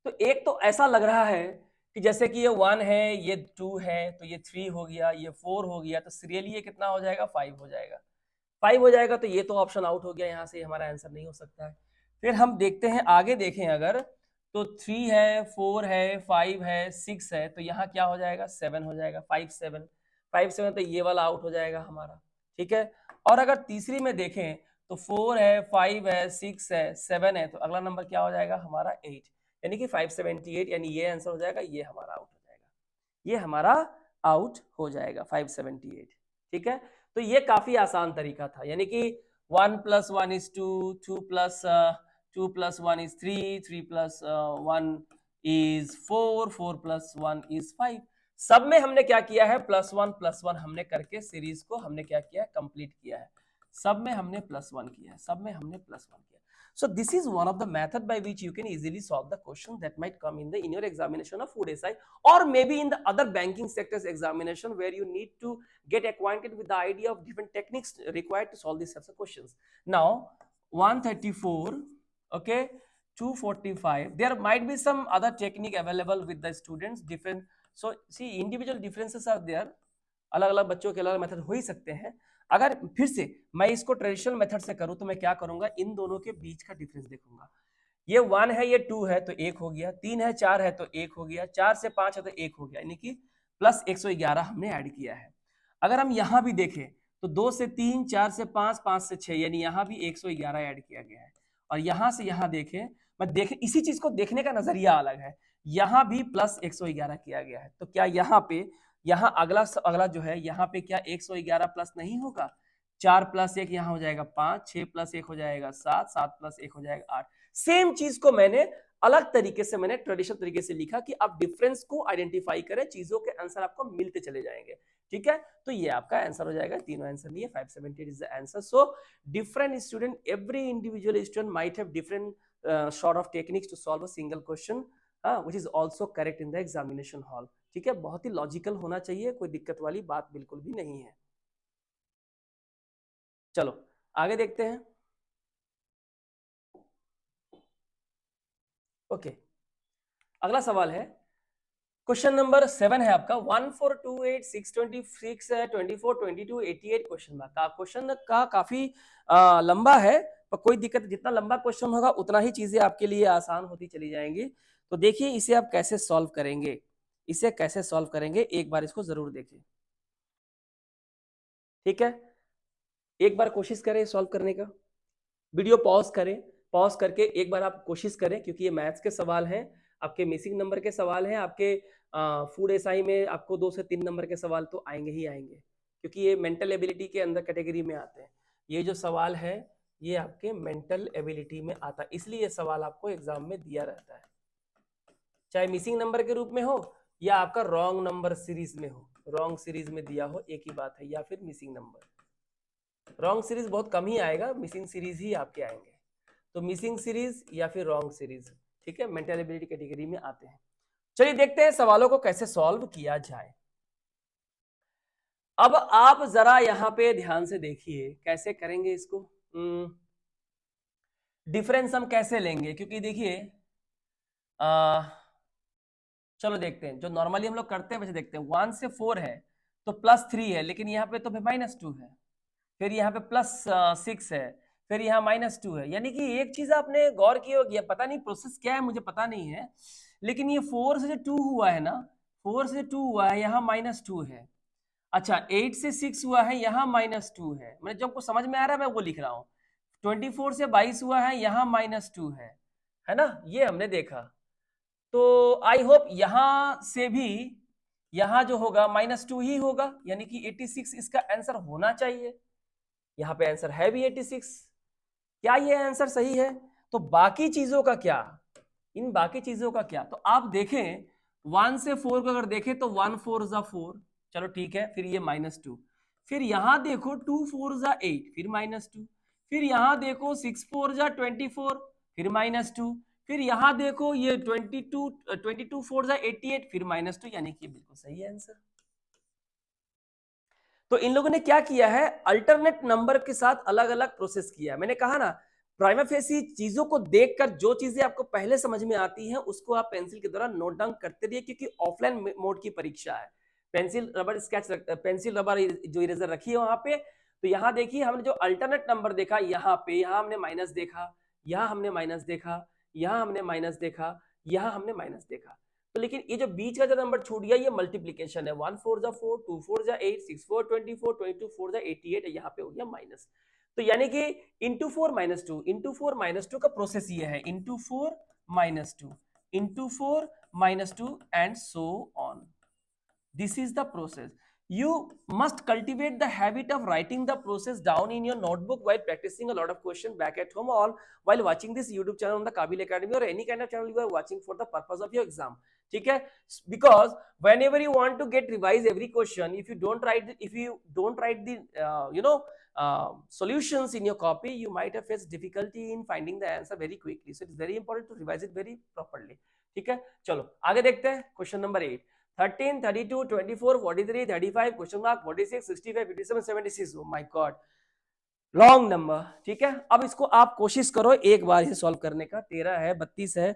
तो एक तो ऐसा लग रहा है कि जैसे कि ये 1 है, ये 2 है, तो ये 3 हो गया, ये 4 हो गया, तो सीरियली ये कितना हो जाएगा, 5 हो जाएगा। 5 हो जाएगा, तो ये तो ऑप्शन आउट हो गया, यहाँ से हमारा आंसर नहीं हो सकता है। फिर हम देखते हैं आगे, देखें अगर तो 3 है, 4 है, 5 है, 6 है, तो यहाँ क्या हो जाएगा, 7 हो जाएगा। 5 7 5 7, तो ये वाला आउट हो जाएगा हमारा। ठीक है, और अगर तीसरी में देखें तो 4 है, 5 है, 6 है, 7 है, तो अगला नंबर क्या हो जाएगा हमारा, 8, यानी कि 578, यानी ये आंसर हो जाएगा, ये हमारा आउट हो जाएगा, ये हमारा आउट हो जाएगा 578। ठीक है, तो ये काफी आसान तरीका था, यानी कि 1 + 1 = 2, 2 + 1 = 3, 3 + 1 = 4, 4 + 1 = 5। सब में हमने क्या किया है, +1 हमने करके सीरीज को हमने क्या किया है, कंप्लीट किया है। सब में हमने +1 किया है, सब में हमने +1 किया है। So this is one of the method by which you can easily solve the question that might come in your examination of food SI, or maybe in the other banking sectors examination, where you need to get acquainted with the idea of different techniques required to solve these types of questions. Now 134, okay, 245, there might be some other technique available with the students, different. So see, individual differences are there, अलग अलग बच्चों के अलग method हो ही सकते हैं। अगर फिर से मैं इसको ट्रेडिशनल मेथड से करूं तो मैं क्या करूंगा, इन दोनों के बीच का डिफरेंस देखूंगा। ये 1 है, ये 2 है, तो 1 हो गया, 3 है, 4 है, तो 1 हो गया, 4 से 5 है, तो 1 हो गया, यानी कि प्लस 111 हमने ऐड किया है। अगर हम यहां भी देखें तो 2 से 3, 4 से 5, 5 से 6, यानी यहां भी 111 ऐड किया गया है। और यहां से यहां देखें, मैं देखें इसी चीज को देखने का नजरिया अलग है, यहां भी प्लस 111 किया गया है। तो क्या यहाँ पे, यहाँ अगला जो है, यहाँ पे क्या 111 प्लस नहीं होगा, 4 + 1 यहाँ हो जाएगा 5, 6 + 1 हो जाएगा 7, 7 + 1 हो जाएगा 8। सेम चीज को मैंने अलग तरीके से, मैंने ट्रेडिशनल तरीके से लिखा कि आप डिफरेंस को आइडेंटिफाई करें, चीजों के आंसर आपको मिलते चले जाएंगे। ठीक है, तो ये आपका आंसर हो जाएगा, तीनों आंसर नहीं है, 578 is the answer. So different student, every individual student might have different sort of techniques to solve a single question, which is also correct in the examination hall. ठीक है, बहुत ही लॉजिकल होना चाहिए, कोई दिक्कत वाली बात बिल्कुल भी नहीं है। चलो आगे देखते हैं। ओके, अगला सवाल है, क्वेश्चन नंबर 7 है आपका, 1428, 626 है, 24, 22, 88 क्वेश्चन का। क्वेश्चन का काफी लंबा है, पर कोई दिक्कत, जितना लंबा क्वेश्चन होगा उतना ही चीजें आपके लिए आसान होती चली जाएंगी। तो देखिए इसे आप कैसे सॉल्व करेंगे, इसे कैसे सॉल्व करेंगे, एक बार इसको जरूर देखिए। ठीक है, एक बार कोशिश करें सॉल्व करने का, वीडियो पॉज करें, पॉज करके एक बार आप कोशिश करें, क्योंकि ये मैथ्स के सवाल हैं, आपके मिसिंग नंबर के सवाल हैं, आपके फूड एसआई में आपको 2 से 3 नंबर के सवाल तो आएंगे ही आएंगे, क्योंकि ये मेंटल एबिलिटी के अंदर कैटेगरी में आते हैं। ये जो सवाल है ये आपके मेंटल एबिलिटी में आता है, इसलिए ये सवाल आपको एग्जाम में दिया रहता है, चाहे मिसिंग नंबर के रूप में हो या आपका रॉन्ग नंबर सीरीज में हो, रॉन्ग सीरीज में दिया हो, एक ही बात है, या फिर मिसिंग नंबर। रॉन्ग सीरीज बहुत कम ही आएगा, मिसिंग सीरीज ही आपके आएंगे, तो मिसिंग सीरीज या फिर रॉन्ग सीरीज, ठीक है, मेंटल एबिलिटी कैटेगरी में आते हैं। चलिए देखते हैं सवालों को कैसे सॉल्व किया जाए। अब आप जरा यहां पे ध्यान से देखिए कैसे करेंगे इसको। डिफरेंस हम कैसे लेंगे, क्योंकि देखिए चलो देखते हैं, जो नॉर्मली हम लोग करते हैं वैसे देखते हैं। 1 से 4 है तो +3 है, लेकिन यहाँ पे तो -2 है, फिर यहाँ पे +6 है, फिर यहाँ -2 है। यानी कि एक चीज आपने गौर की होगी, पता नहीं प्रोसेस क्या है, मुझे पता नहीं है, लेकिन ये 4 से 2 हुआ है ना, 4 से 2 हुआ है, यहाँ -2 है। अच्छा, 8 से 6 हुआ है, यहाँ -2 है। मैंने जो आपको समझ में आ रहा है मैं वो लिख रहा हूँ। 24 से 22 हुआ है, यहाँ -2 है ना, ये हमने देखा। तो आई होप यहां से भी यहां जो होगा -2 ही होगा, यानी कि 86 इसका आंसर होना चाहिए। यहां पे आंसर है भी 86। क्या ये आंसर सही है? तो बाकी चीजों का क्या, इन बाकी चीजों का क्या? तो आप देखें 1 से 4 को अगर देखें तो 1 4 जा 4, चलो ठीक है, फिर ये -2, फिर यहां देखो 2 4 जा 8, फिर -2, फिर यहां देखो 6 4 जा 24, फिर -2, फिर यहां देखो ये 22 4 जा 88, फिर -2, यानी कि बिल्कुल सही है आंसर। तो इन लोगों ने क्या किया है, अल्टरनेट नंबर के साथ अलग अलग प्रोसेस किया है। मैंने कहा ना, प्राइमा फेसी चीजों को देखकर जो चीजें आपको पहले समझ में आती हैं उसको आप पेंसिल के द्वारा नोट डाउन करते रहिए, क्योंकि ऑफलाइन मोड की परीक्षा है। Pencil rubber sketch pencil rubber जो इरेजर रखी है वहां पे। तो यहाँ देखिए, हमने जो अल्टरनेट नंबर देखा यहाँ पे, यहाँ हमने माइनस देखा, यहाँ हमने माइनस देखा, यहाँ हमने माइनस देखा, यहाँ हमने माइनस देखा। तो लेकिन ये जो बीच का जो नंबर छूट गया ये मल्टीप्लीकेशन है, 1 4 जा 4, 2 4 जा 8, 6 4 24, 22 4 जा 88, यहाँ पे हो गया माइनस। तो यानी कि इंटू 4 -2, इंटू 4 -2 का प्रोसेस ये है, into 4 -2, into 4 -2 and so on. This is the process. You must cultivate the habit of writing the process down in your notebook while practicing a lot of questions back at home, or while watching this YouTube channel on the Kabil Academy, or any kind of channel you are watching for the purpose of your exam. ठीक है? Because whenever you want to get revise every question, if you don't write the solutions in your copy, you might have faced difficulty in finding the answer very quickly. So it is very important to revise it very properly. ठीक है? चलो आगे देखते हैं question number 8। 13, 32, 24, 43, 35, question mark 46, 65, 57, 76। Oh my God, long number. ठीक है, अब इसको आप कोशिश करो एक बार ही सॉल्व करने का। 13 है, 32 है,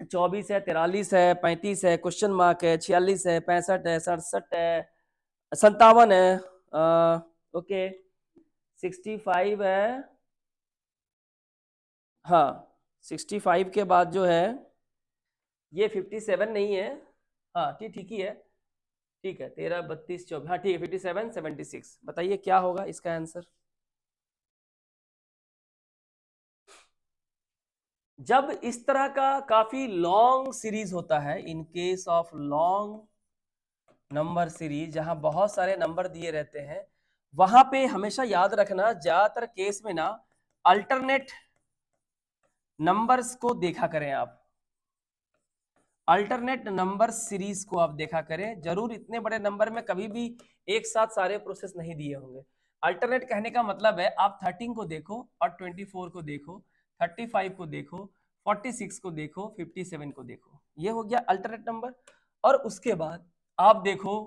24 है, 43 है, 35 है, क्वेश्चन मार्क है, 46 है, 65 है, 67 है, 57 है, ओके, 65 है, हाँ 65 के बाद जो है ये 57 नहीं है, हाँ ठीक ही है, ठीक है, 13, 32, 24, हाँ ठीक है, 57, 76। बताइए क्या होगा इसका आंसर। जब इस तरह का काफी लॉन्ग सीरीज होता है, in case of long number series जहां बहुत सारे नंबर दिए रहते हैं, वहां पे हमेशा याद रखना, ज्यादातर केस में ना अल्टरनेट नंबर्स को देखा करें आप, अल्टरनेट नंबर सीरीज को आप देखा करें जरूर। इतने बड़े नंबर में कभी भी एक साथ सारे प्रोसेस नहीं दिए होंगे। अल्टरनेट कहने का मतलब है आप 13 को देखो और 24 को देखो, 35 को देखो, 46 को देखो, 57 को देखो, ये हो गया अल्टरनेट नंबर। और उसके बाद आप देखो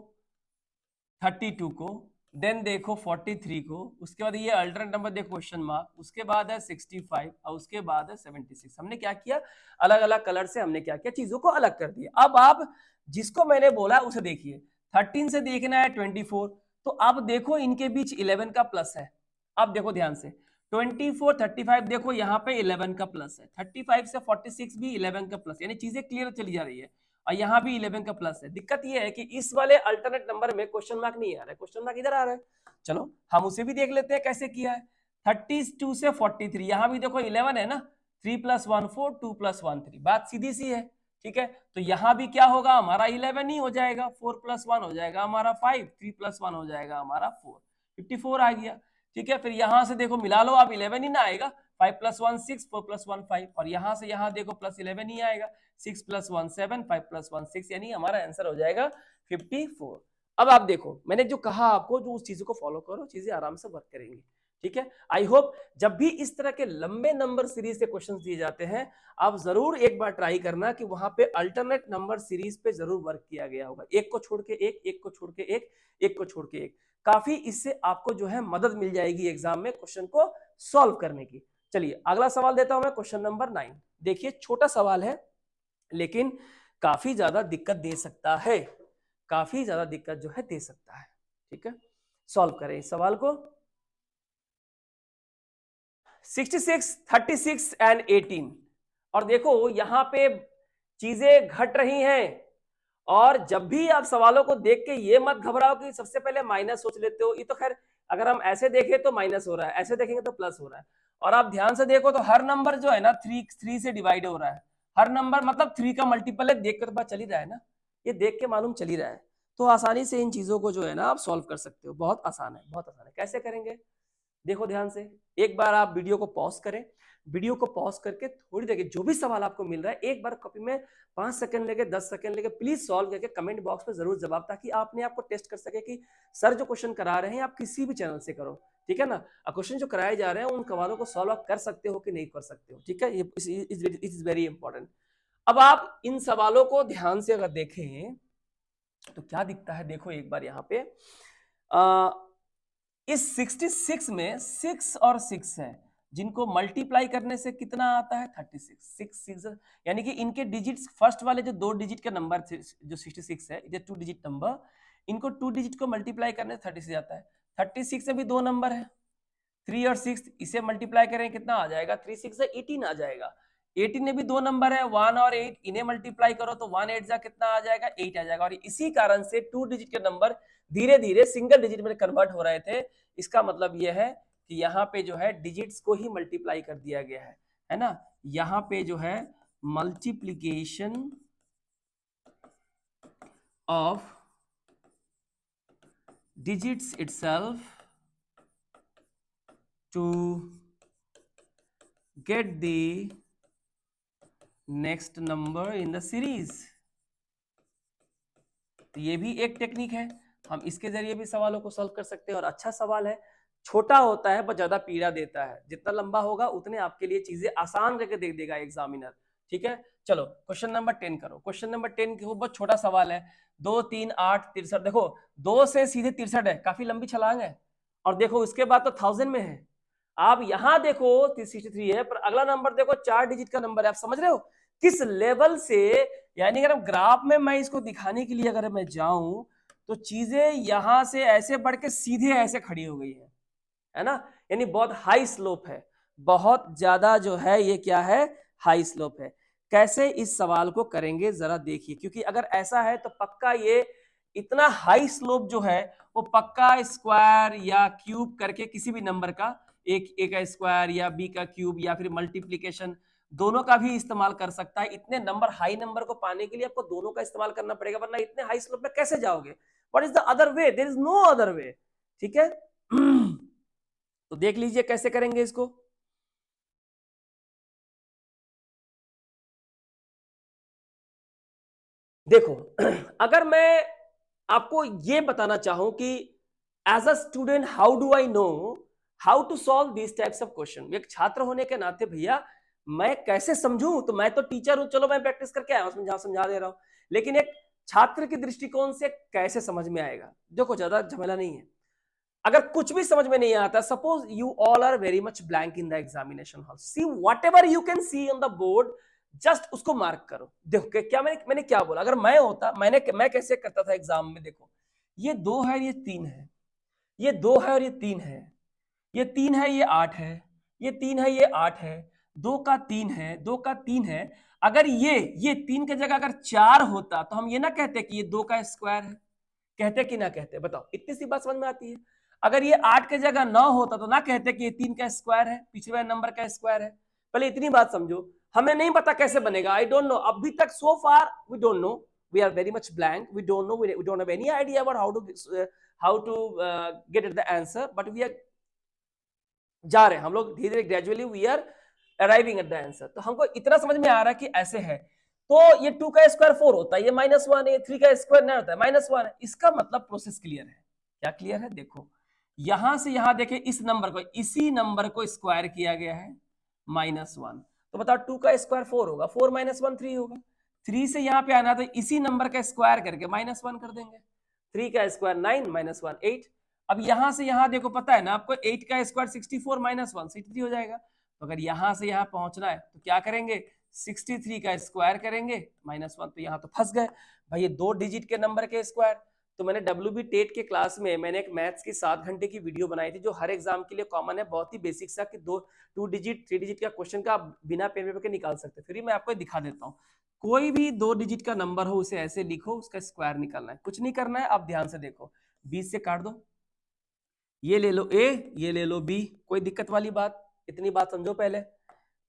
32 को, देन देखो 43 को, उसके बाद ये अल्टरनेट नंबर देखो क्वेश्चन मार्क, उसके बाद है 65 और उसके बाद है 76। हमने क्या किया, अलग अलग कलर से हमने क्या किया, चीजों को अलग कर दिया। अब आप जिसको मैंने बोला उसे देखिए, 13 से देखना है 24, तो आप देखो इनके बीच 11 का प्लस है। अब देखो ध्यान से, 24 35 देखो यहाँ पे 11 का प्लस है, 35 से 46 भी 11 का प्लस, यानी चीजें क्लियर चली जा रही है। और यहाँ भी 11 का प्लस है। दिक्कत ये है कि इस वाले अल्टरनेट नंबर में क्वेश्चन मार्क नहीं आ रहा है, क्वेश्चन मार्क इधर आ रहा है। चलो हम उसे भी देख लेते हैं कैसे किया है। 32 से 43, यहाँ भी देखो 11 है ना, 3 + 1 4, 2 + 1 3, बात सीधी सी है। ठीक है, तो यहाँ भी क्या होगा, हमारा 11 ही हो जाएगा, 4 + 1 हो जाएगा हमारा 5, 3 + 1 हो जाएगा हमारा 4, 54 आ गया। ठीक है, फिर यहाँ से देखो मिला लो, अब 11 ही ना आएगा, 5 + 1 6, 4 + 1 5, और यहाँ से यहाँ देखो +11 ही आएगा, 6 + 1 7, 5 + 1 6, यानी हमारा आंसर हो जाएगा 54। अब आप देखो मैंने जो कहा आपको, जो उस चीज को फॉलो करो, चीजें आराम से वर्क करेंगी। ठीक है, आई होप जब भी इस तरह के लंबे नंबर सीरीज से क्वेश्चन दिए जाते हैं, आप जरूर एक बार ट्राई करना कि वहां पे अल्टरनेट नंबर सीरीज पे जरूर वर्क किया गया होगा। एक को छोड़ के एक, एक को छोड़ के एक, एक को छोड़ के एक, काफी इससे आपको जो है मदद मिल जाएगी एग्जाम में क्वेश्चन को सॉल्व करने की। चलिए अगला सवाल देता हूं मैं, क्वेश्चन नंबर 9। देखिए छोटा सवाल है लेकिन काफी ज्यादा दिक्कत दे सकता है, काफी ज्यादा दिक्कत जो है दे सकता है। ठीक है, सॉल्व करें इस सवाल को। 66, 36 एंड 18, और देखो यहां पे चीजें घट रही हैं, और जब भी आप सवालों को देख के ये मत घबराओ कि सबसे पहले माइनस सोच लेते हो। ये तो खैर अगर हम ऐसे देखें तो माइनस हो रहा है, ऐसे देखेंगे तो प्लस हो रहा है। और आप ध्यान से देखो तो हर नंबर जो है ना 3 से डिवाइड हो रहा है। हर नंबर मतलब 3 का मल्टीपल है, देख के तो पता चल ही रहा है ना, ये देख के मालूम चल ही रहा है। तो आसानी से इन चीजों को जो है ना आप सॉल्व कर सकते हो, बहुत आसान है, बहुत आसान है। कैसे करेंगे देखो ध्यान से, एक बार आप वीडियो को पॉज करें, वीडियो को पॉज करके थोड़ी देर जो भी सवाल आपको मिल रहा है एक बार कॉपी में 5 सेकंड लेके 10 सेकंड लेके प्लीज सॉल्व करके कमेंट बॉक्स में जरूर जवाब, ताकि आपने आपको टेस्ट कर सके कि सर जो क्वेश्चन करा रहे हैं आप किसी भी चैनल से करो, ठीक है ना। क्वेश्चन जो कराए जा रहे हैं उन सवालों को सॉल्व आप कर सकते हो कि नहीं कर सकते हो, ठीक है, ये इज वेरी इंपॉर्टेंट। अब आप इन सवालों को ध्यान से अगर देखें तो क्या दिखता है, देखो एक बार यहाँ पे इस 66 में 6 और 6 है, जिनको मल्टीप्लाई करने से कितना आता है 36। 6 यानी कि इनके डिजिट्स, फर्स्ट वाले जो 2 डिजिट का नंबर जो 66 है, ये 2 डिजिट नंबर, इनको 2 डिजिट को मल्टीप्लाई करने से 36 आता है। 36 में भी 2 नंबर है, 3 और 6, इसे मल्टीप्लाई करें कितना आ जाएगा, 3 6 से 18 आ जाएगा। 18 में भी 2 नंबर है, 1 और 8, इन्हें मल्टीप्लाई करो तो 1 8 जा कितना आ जाएगा, 8 आ जाएगा। और इसी कारण से 2 डिजिट के नंबर धीरे धीरे सिंगल डिजिट में कन्वर्ट हो रहे थे। इसका मतलब यह है कि यहाँ पे जो है डिजिट्स को ही मल्टीप्लाई कर दिया गया है ना। यहाँ पे जो है multiplication of digits itself to get the next number in the series. तो ये भी एक टेक्निक है, हम इसके जरिए भी सवालों को सॉल्व कर सकते हैं। और अच्छा सवाल है, छोटा होता है पर ज्यादा पीड़ा देता है, जितना लंबा होगा उतने आपके लिए चीजें आसान करके दे देगा एग्जामिनर, ठीक है। चलो क्वेश्चन नंबर 10 करो। क्वेश्चन नंबर 10 के बहुत छोटा सवाल है, 2 3 8 63। देखो 2 से सीधे 63 है, काफी लंबी छलांग है। और देखो उसके बाद तो 1000 में है। आप यहां देखो 63 है, पर अगला नंबर देखो 4 डिजिट का नंबर है। आप समझ रहे हो किस लेवल से, यानी अगर ग्राफ में मैं इसको दिखाने के लिए अगर मैं जाऊं तो चीजें यहां से ऐसे बढ़ के सीधे ऐसे खड़ी हो गई है ना। यानी बहुत हाई स्लोप है, बहुत ज्यादा जो है ये क्या है, हाई स्लोप है। कैसे इस सवाल को करेंगे जरा देखिए, क्योंकि अगर ऐसा है तो पक्का ये इतना हाई स्लोप जो है वो पक्का स्क्वायर या क्यूब करके किसी भी नंबर का ए का स्क्वायर या बी का क्यूब या फिर मल्टीप्लीकेशन दोनों का भी इस्तेमाल कर सकता है। इतने नंबर, हाई नंबर को पाने के लिए आपको दोनों का इस्तेमाल करना पड़ेगा, वरना इतने हाई स्लोप में कैसे जाओगे। What is the other way, there is no other way, ठीक है। तो देख लीजिए कैसे करेंगे इसको। देखो अगर मैं आपको ये बताना चाहूं कि as a student how do I know how to solve this types of question, एक छात्र होने के नाते भैया मैं कैसे समझूं, तो मैं तो टीचर हूं, चलो मैं प्रैक्टिस करके आया हूं, समझा दे रहा हूं, लेकिन एक छात्र के दृष्टिकोण से कैसे समझ में आएगा। देखो ज्यादा झमेला नहीं है, अगर कुछ भी समझ में नहीं आता, suppose you all are very much blank in the examination hall, see whatever you can see on the board, just उसको मार्क करो। देखो क्या मैंने क्या बोला, अगर मैं होता, मैं कैसे करता था एग्जाम में। देखो ये 2 है, ये 3 है, ये 2 है और ये 3 है, ये 3 है, ये 8 है, ये 3 है, ये 8 है, 2 का 3 है, 2 का 3 है। अगर ये 3 की जगह अगर 4 होता तो हम ये ना कहते कि ये 2 का स्क्वायर है, कहते कि ना कहते, बताओ, इतनी सी बात समझ में आती है। अगर ये 8 की जगह 9 होता तो ना कहते कि ये 3 का स्क्वायर है, पिछले वाले नंबर का स्क्वायर है। पहले इतनी बात समझो, हमें नहीं पता कैसे बनेगा, आई डोंट नो, अभी तक so far we don't know, we are very much blank, we don't know, we don't have any idea about how to get at the answer, but we are जा रहे हैं हम लोग धीरे धीरे, gradually we are arriving at the answer. तो हमको इतना समझ में आ रहा है कि ऐसे है, तो ये 2 का स्क्वायर 4 होता है, ये -1 है, 3 का स्क्वायर 9 होता है, -1 है। इसका मतलब प्रोसेस क्लियर है। क्या क्लियर है, देखो यहां से यहां देखे, इस नंबर को, इसी नंबर को स्क्वायर किया गया है -1, तो बताओ 2 का स्क्वायर 4 होगा, 4 -1 3 होगा। 3 से यहां पे आना तो इसी नंबर का स्क्वायर करके -1 कर देंगे, 3 का स्क्वायर 9 -1 8। अब यहां से यहां देखो, पता है ना आपको, 8 का स्क्वायर 64 -1 63 हो जाएगा। तो अगर यहां से यहां पहुंचना है तो क्या करेंगे, 63 का स्क्वायर करेंगे -1, तो यहाँ तो फंस गए भाई, ये 2 डिजिट के नंबर के स्क्वायर। तो मैंने WB टेट के क्लास में मैंने एक मैथ्स की 7 घंटे की वीडियो बनाई थी जो हर एग्जाम के लिए कॉमन है, बहुत ही बेसिक सा, कि 2 डिजिट 3 डिजिट का क्वेश्चन का आप बिना पेन पेपर के निकाल सकते हैं। फिर मैं आपको दिखा देता हूँ, कोई भी 2 डिजिट का नंबर हो उसे ऐसे लिखो, उसका स्क्वायर निकालना है, कुछ नहीं करना है। आप ध्यान से देखो, 20 से काट दो, ये ले लो A, ये ले लो B, कोई दिक्कत वाली बात, इतनी बात समझो पहले,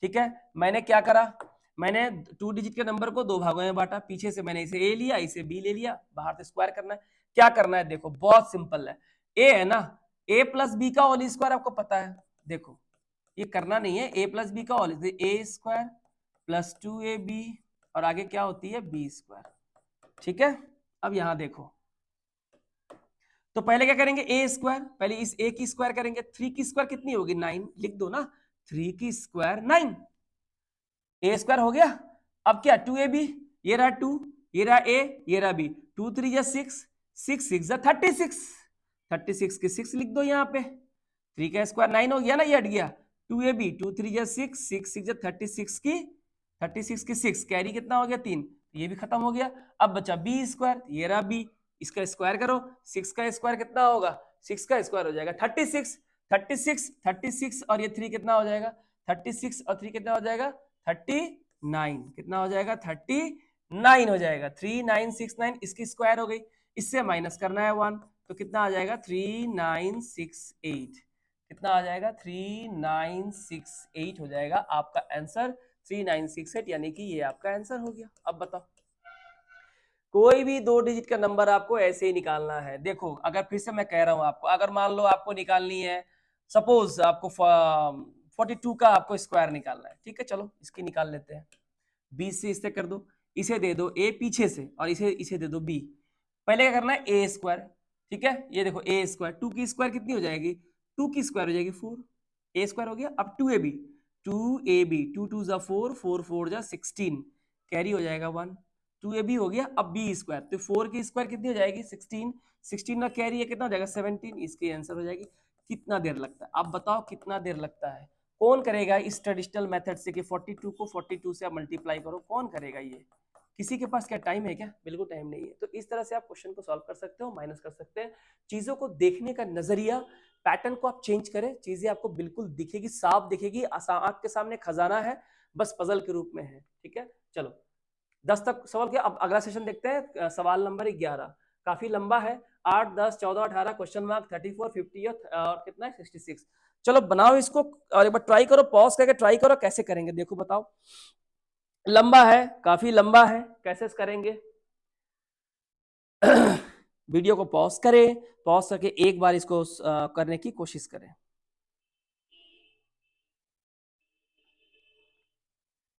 ठीक है। मैंने क्या करा, मैंने 2 डिजिट के नंबर को 2 भागों में बांटा, पीछे से मैंने इसे A लिया, इसे B ले लिया, बाहर से स्क्वायर करना है। क्या करना है देखो, बहुत सिंपल है, A है ना, A प्लस बी का होल स्क्वायर आपको पता है, देखो ये करना नहीं है, A प्लस बी का whole A square plus 2AB और आगे क्या होती है B स्क्वायर, ठीक है। अब यहां देखो, तो पहले क्या करेंगे, A स्क्वायर, पहले इस A की स्क्वायर करेंगे, 3 की स्क्वायर कितनी होगी 9, लिख दो ना, 3 की स्क्वायर 9, A स्क्वायर हो गया। अब क्या 2AB, ये रहा 2, ये रहा A, ये रहा B, 2 3 जा 6, 6 6 जा 36, 36 की 6 लिख दो यहाँ पे, 3 का स्क्वायर 9 हो गया ना, ये हट गया, 2AB, 2 3 जा 6, 6 6 जा 36 की 6 कैरी कितना हो गया 3, ये भी खत्म हो गया। अब बचा B स्क्वायर, ये रहा B, इसका स्क्वायर करो, 6 का स्क्वायर कितना होगा, 6 का स्क्वायर हो जाएगा 36, 36 36 और ये 3 कितना हो जाएगा, 36 और 3 कितना हो जाएगा 39, कितना हो जाएगा 39 हो जाएगा, 3969, इसकी स्क्वायर हो गई, इससे माइनस करना है 1, तो कितना आ जाएगा 3968, कितना आ जाएगा 3968 हो जाएगा आपका आंसर, 3968, यानी कि ये आपका आंसर हो गया। अब बताओ, कोई भी 2 डिजिट का नंबर आपको ऐसे ही निकालना है। देखो अगर फिर से मैं कह रहा हूं आपको, अगर मान लो आपको निकालनी है, सपोज आपको 42 का आपको स्क्वायर निकालना है, ठीक है, चलो इसकी निकाल लेते हैं, 20 से इससे कर दो, इसे दे दो A पीछे से और इसे दे दो B। पहले क्या करना है, A स्क्वायर, ठीक है, ये देखो A स्क्वायर, 2 की स्क्वायर कितनी हो जाएगी, 2 की स्क्वायर हो जाएगी 4, A स्क्वायर हो गया। अब 2AB, 2 2 जा 4, 4 4 जा 16, कैरी हो जाएगा 1, 2AB हो गया। अब B स्क्वायर, तो 4 की स्क्वायर कितनी हो जाएगी 16, 16 का कैरी है कितना हो जाएगा 17, इसकी आंसर हो जाएगी। कितना देर लगता है, आप बताओ कितना देर लगता है, कौन करेगा इस ट्रेडिशनल मेथड से कि 42 को 42 से आप मल्टीप्लाई करो, कौन करेगा ये, किसी के पास क्या टाइम है क्या, बिल्कुल टाइम नहीं है। तो इस तरह से आप क्वेश्चन को सॉल्व कर सकते हो, माइनस कर सकते हैं, चीजों को देखने का नजरिया, पैटर्न को आप चेंज करें, चीजें आपको बिल्कुल दिखेगी, साफ दिखेगी, आंख के सामने खजाना है, बस पजल के रूप में है, ठीक है। चलो 10 तक सवाल किया, अब अगला सेशन देखते हैं, सवाल नंबर 11, काफी लंबा है, 8 10 14 18 क्वेश्चन मार्क 34 50 और कितना है 66। चलो बनाओ इसको और एक बार ट्राई करो, पॉज करके ट्राई करो, कैसे करेंगे देखो, बताओ, लंबा है, काफी लंबा है, कैसे करेंगे वीडियो को पॉज करें, पॉज करके एक बार इसको करने की कोशिश करें।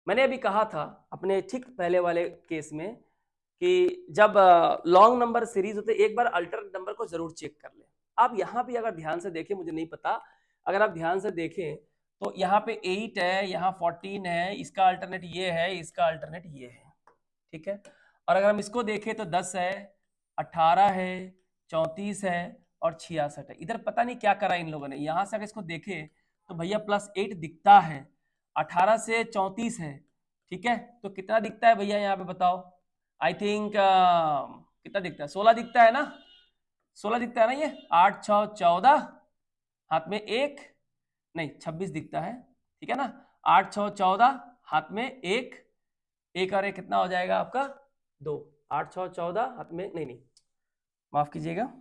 मैंने अभी कहा था अपने ठीक पहले वाले केस में कि जब लॉन्ग नंबर सीरीज होते एक बार अल्टरनेट नंबर को जरूर चेक कर ले। आप यहाँ भी अगर ध्यान से देखें, मुझे नहीं पता, अगर आप ध्यान से देखें तो यहाँ पे 8 है, यहाँ 14 है, इसका अल्टरनेट ये है, इसका अल्टरनेट ये है, ठीक है। और अगर हम इसको देखें तो 10 है, 18 है, 34 है और 66 है। इधर पता नहीं क्या करा इन लोगों ने, यहाँ से अगर इसको देखें तो भैया +8 दिखता है, 18 से 34 है, ठीक है, तो कितना दिखता है भैया यहाँ पे बताओ, आई थिंक कितना दिखता है, 16 दिखता है ना, 16 दिखता है ना, ये 8 6 14, हाथ में 1, नहीं 26 दिखता है, ठीक है ना, 8 6 14, हाथ में 1, 1 और 1 कितना हो जाएगा आपका 2, 8 6 14, हाथ में नहीं माफ कीजिएगा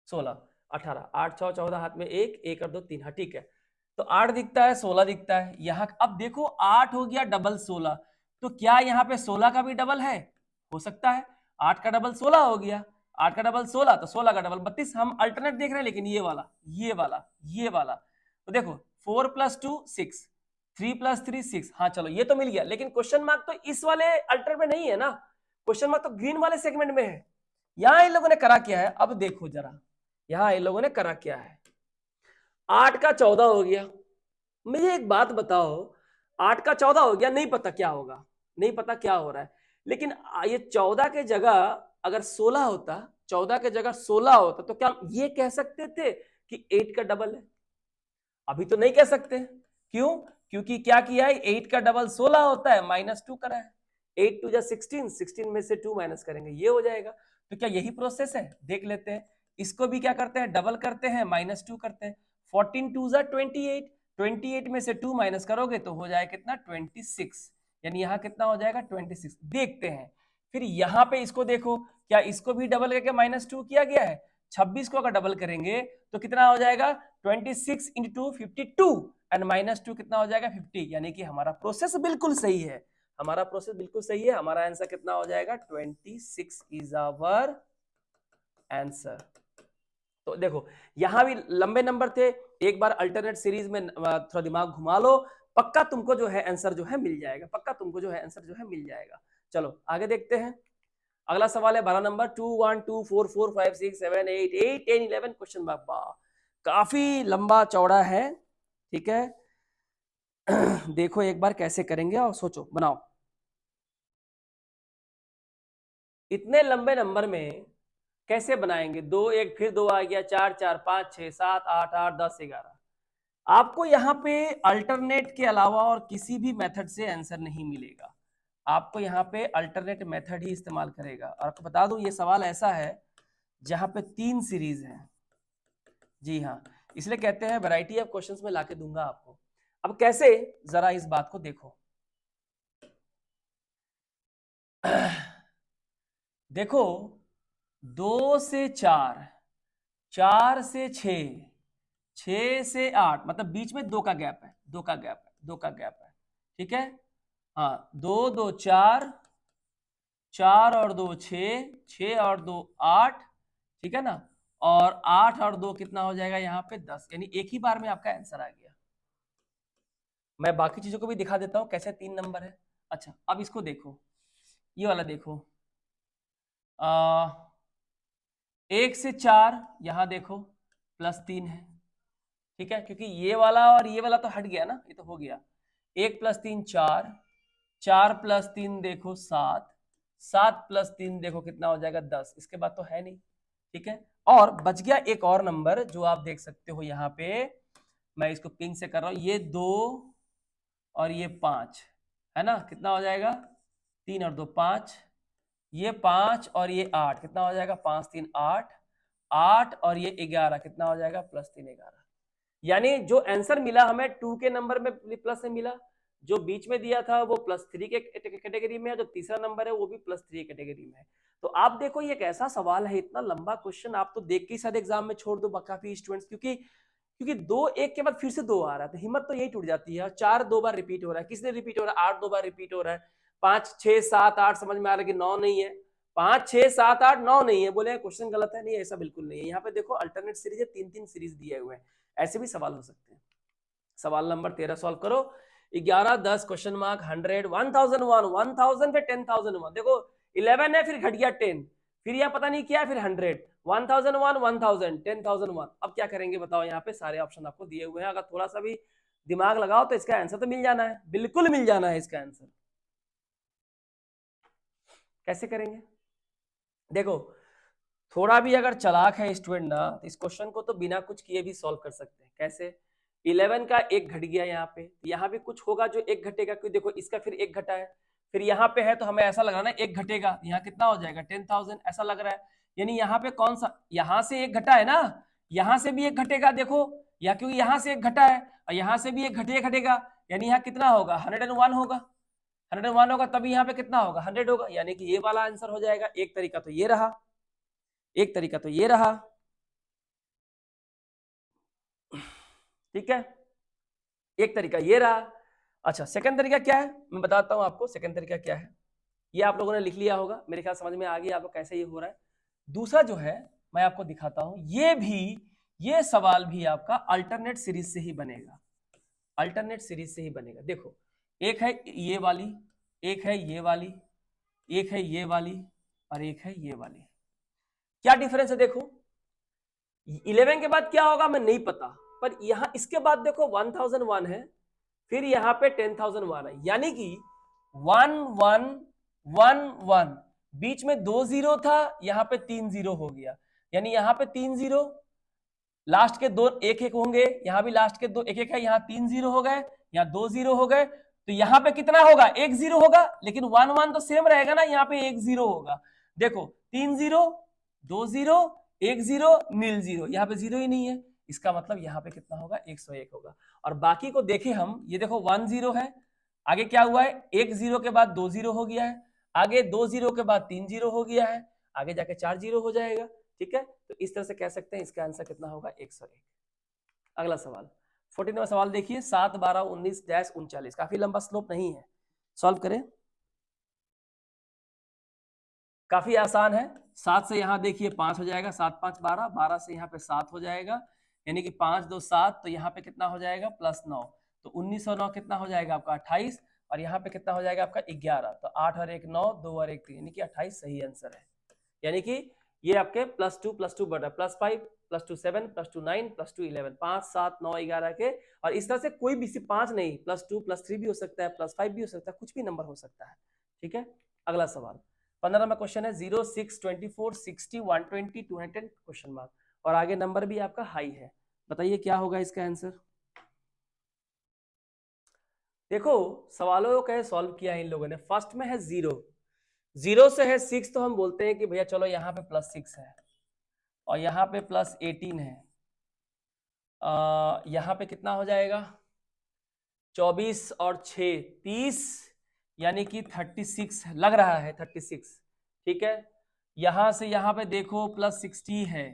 16 18, 8 6 14, हाथ में 1, 1 और 2 3, हाँ ठीक है, तो 8 दिखता है, 16 दिखता है यहाँ। अब देखो 8 हो गया डबल 16, तो क्या यहाँ पे 16 का भी डबल है, हो सकता है, 8 का डबल 16 हो गया, 8 का डबल 16, तो 16 का डबल 32। हम अल्टरनेट देख रहे हैं, लेकिन ये वाला ये वाला ये वाला, तो देखो 4 + 2 6, 3 + 3 6, हाँ चलो ये तो मिल गया, लेकिन क्वेश्चन मार्क तो इस वाले अल्टरनेट में नहीं है ना, क्वेश्चन मार्क तो ग्रीन वाले सेगमेंट में है। यहाँ इन लोगों ने करा क्या है, अब देखो जरा, यहाँ इन लोगों ने करा क्या है, 8 का 14 हो गया। मुझे एक बात बताओ, 8 का 14 हो गया, नहीं पता क्या होगा, नहीं पता क्या हो रहा है, लेकिन ये 14 के जगह अगर 16 होता, 14 के जगह 16 होता, तो क्या ये कह सकते थे कि 8 का डबल है। अभी तो नहीं कह सकते। क्यों? क्योंकि क्या किया है, 8 का डबल 16 होता है, -2 करा है। 8 2 जा 16, 16 में से 2 माइनस करेंगे, ये हो जाएगा। तो क्या यही प्रोसेस है? देख लेते हैं। इसको भी क्या करते हैं, डबल करते हैं, -2 करते हैं। 14 2 जा 28, 28 में से 2 माइनस करोगे तो हो जाएगा कितना, 26। यानी यहाँ कितना हो जाएगा, 26। देखते हैं फिर यहाँ पे इसको देखो, क्या इसको भी डबल करके -2 किया गया है? 26 को अगर डबल करेंगे तो कितना हो जाएगा, 26 इंटू 52 एंड -2 कितना हो जाएगा, 50। यानी कि हमारा प्रोसेस बिल्कुल सही है, हमारा प्रोसेस बिल्कुल सही है। हमारा आंसर कितना हो जाएगा, 26 इज आवर आंसर। तो देखो यहां भी लंबे नंबर थे, एक बार अल्टरनेट सीरीज में थोड़ा दिमाग घुमा लो, पक्का तुमको जो है आंसर जो है मिल जाएगा, पक्का तुमको जो है आंसर जो है मिल जाएगा। चलो आगे देखते हैं। अगला सवाल है 12 नंबर, 2 1 2 4 4 5 6 7 8 8 10 11 क्वेश्चन मार्क। काफी लंबा चौड़ा है, ठीक है। देखो एक बार कैसे करेंगे और सोचो, बनाओ। इतने लंबे नंबर में कैसे बनाएंगे, 2 1 फिर 2 आ गया, 4 4 5 6 7 8 8 10 11। आपको यहाँ पे अल्टरनेट के अलावा और किसी भी मेथड से आंसर नहीं मिलेगा, आपको यहाँ पे अल्टरनेट मेथड ही इस्तेमाल करेगा। और आपको बता दूं ये सवाल ऐसा है जहां पे 3 सीरीज है, जी हाँ, इसलिए कहते हैं वैरायटी ऑफ क्वेश्चंस में लाके दूंगा आपको। अब कैसे, जरा इस बात को देखो। देखो 2 से 4, 4 से 6, 6 से 8, मतलब बीच में 2 का गैप है, 2 का गैप है, 2 का गैप है, ठीक है। हाँ 2 2 4, 4 और 2 6, 6 और 2 8, ठीक है ना। और 8 और 2 कितना हो जाएगा यहाँ पे 10, यानी एक ही बार में आपका आंसर आ गया। मैं बाकी चीजों को भी दिखा देता हूं कैसे 3 नंबर है। अच्छा अब इसको देखो, ये वाला देखो, 1 से 4 यहां देखो +3 है, ठीक है, क्योंकि ये वाला और ये वाला तो हट गया ना, ये तो हो गया। 1 + 3 4, 4 + 3 देखो 7, 7 + 3 देखो कितना हो जाएगा 10, इसके बाद तो है नहीं, ठीक है। और बच गया एक और नंबर जो आप देख सकते हो यहाँ पे, मैं इसको पिंक से कर रहा हूं, ये 2 और ये 5 है ना, कितना हो जाएगा, 3 और 2 5, ये 5 और ये 8 कितना हो जाएगा, 5 3 8, 8 और ये 11 कितना हो जाएगा, +3 11। यानी जो आंसर मिला हमें 2 के नंबर में प्लस से मिला, जो बीच में दिया था वो +3 के कैटेगरी में है, जो तीसरा नंबर है वो भी +3 कैटेगरी में है। तो आप देखो ये एक ऐसा सवाल है, इतना लंबा क्वेश्चन, आप तो देख के ही शायद एग्जाम में छोड़ दो काफी स्टूडेंट्स, क्योंकि 2 1 के बाद फिर से 2 आ रहा है, तो हिम्मत तो यही टूट जाती है। 4 2 बार रिपीट हो रहा है, किसने रिपीट हो रहा है, 8 2 बार रिपीट हो रहा है, 5 6 7 8 समझ में आ रहा है कि 9 नहीं है, 5 6 7 8 9 नहीं है, बोले क्वेश्चन गलत है, नहीं ऐसा बिल्कुल नहीं है। यहाँ पे देखो अल्टरनेट सीरीज है, 3 सीरीज दिए हुए हैं, ऐसे भी सवाल हो सकते हैं। सवाल नंबर 13 सॉल्व करो। 11 10 क्वेश्चन मार्क, 100 1001, 1000 फिर 10001, देखो 11 है फिर घट गया 10, फिर यहाँ पता नहीं क्या फिर 100, 1001 1000 10001। अब क्या करेंगे बताओ, यहाँ पे सारे ऑप्शन आपको दिए हुए हैं, अगर थोड़ा सा भी दिमाग लगाओ तो इसका आंसर तो मिल जाना है, बिल्कुल मिल जाना है इसका आंसर। कैसे करेंगे देखो, थोड़ा भी अगर चालाक है स्टूडेंट ना, तो इस क्वेश्चन को तो बिना कुछ किए भी सॉल्व कर सकते हैं। कैसे, 11 का 1 घट गया यहाँ पे, यहाँ भी कुछ होगा जो 1 घटेगा, क्योंकि देखो इसका फिर 1 घटा है, फिर यहाँ पे है तो हमें ऐसा लग रहा है ना 1 घटेगा, यहाँ कितना हो जाएगा 10,000 ऐसा लग रहा है। यानी यहाँ पे कौन सा, यहाँ से 1 घटा है ना, यहाँ से भी 1 घटेगा, देखो या क्योंकि यहाँ से 1 घटा है और यहाँ से भी 1 घटेगा, यानी यहाँ कितना होगा 101 होगा, 101 होगा, तभी यहाँ पे कितना होगा 100 होगा, यानी कि ये वाला आंसर हो जाएगा। एक तरीका तो ये रहा, एक तरीका तो ये रहा, ठीक है, एक तरीका ये रहा। अच्छा सेकंड तरीका क्या है, मैं बताता हूं आपको सेकंड तरीका क्या है, ये आप लोगों ने लिख लिया होगा, मेरे ख्याल समझ में आ गया आपको कैसे ये हो रहा है। दूसरा जो है मैं आपको दिखाता हूं, ये सवाल भी आपका अल्टरनेट सीरीज से ही बनेगा, अल्टरनेट सीरीज से ही बनेगा। देखो एक है ये वाली, एक है ये वाली, एक है ये वाली और एक है ये वाली, क्या डिफरेंस है देखो। 11 के बाद क्या होगा मैं नहीं पता, पर यहां इसके बाद देखो 1001 है, फिर यहां पे 10,001 है, यानी कि 1111, बीच में 2 0 था, यहां पे 3 0 हो गया, यानी यहां पे 3 0, लास्ट के दो एक एक होंगे, यहाँ भी लास्ट के दो एक एक है, यहाँ 3 0 हो गए, यहाँ 2 0 हो गए, तो यहाँ पे कितना होगा, 1 0 होगा, लेकिन 1 1 तो सेम रहेगा ना, यहाँ पे 1 0 होगा। देखो 3 0 2 0 1 0 0 0, यहाँ पे 0 ही नहीं है, इसका मतलब यहाँ पे कितना होगा, 101 होगा। और बाकी को देखें हम, ये देखो 1 0 है, आगे क्या हुआ है, 1 0 के बाद 2 0 हो गया है, आगे 2 0 के बाद 3 0 हो गया है, आगे जाके 4 0 हो जाएगा। ठीक है, तो इस तरह से कह सकते हैं इसका आंसर कितना होगा, 101। अगला सवाल 14वां सवाल देखिए, 7 12 19 39, काफी लंबा स्लोप नहीं है, सॉल्व करें। काफी आसान है, 7 से यहाँ देखिए 5 हो जाएगा, 7 5 12, 12 से यहाँ पे 7 हो जाएगा, यानी कि 5 2 7, तो यहाँ पे कितना हो जाएगा, +9, तो 19 और 9 कितना हो जाएगा आपका 28, और यहाँ पे कितना हो जाएगा आपका 11, तो 8 और 1 9, 2 और 1 3, यानी कि 28 सही आंसर है। यानी कि ये आपके +2 बटा +5 +2 7 +2 9 +2 11, 5 7 9 11 के, और इस तरह से कोई भी सिर्फ 5 नहीं, +2 +3 भी हो सकता है, +5 भी हो सकता है, कुछ भी नंबर हो सकता है। ठीक है, अगला सवाल 15वां क्वेश्चन है, 0 6 24 60 120 210 क्वेश्चन मार्क, और आगे नंबर भी आपका हाई है, बताइए क्या होगा इसका आंसर। देखो सवालों को कैसे सॉल्व किया है इन लोगों ने, फर्स्ट में है 0, 0 से है 6, तो हम बोलते हैं कि भैया चलो यहाँ पे +6 है, और यहाँ पे +18 है, यहाँ पे कितना हो जाएगा, 24 और 6 30, यानी कि 36 लग रहा है, 36। ठीक है, यहां से यहाँ पे देखो +60 है,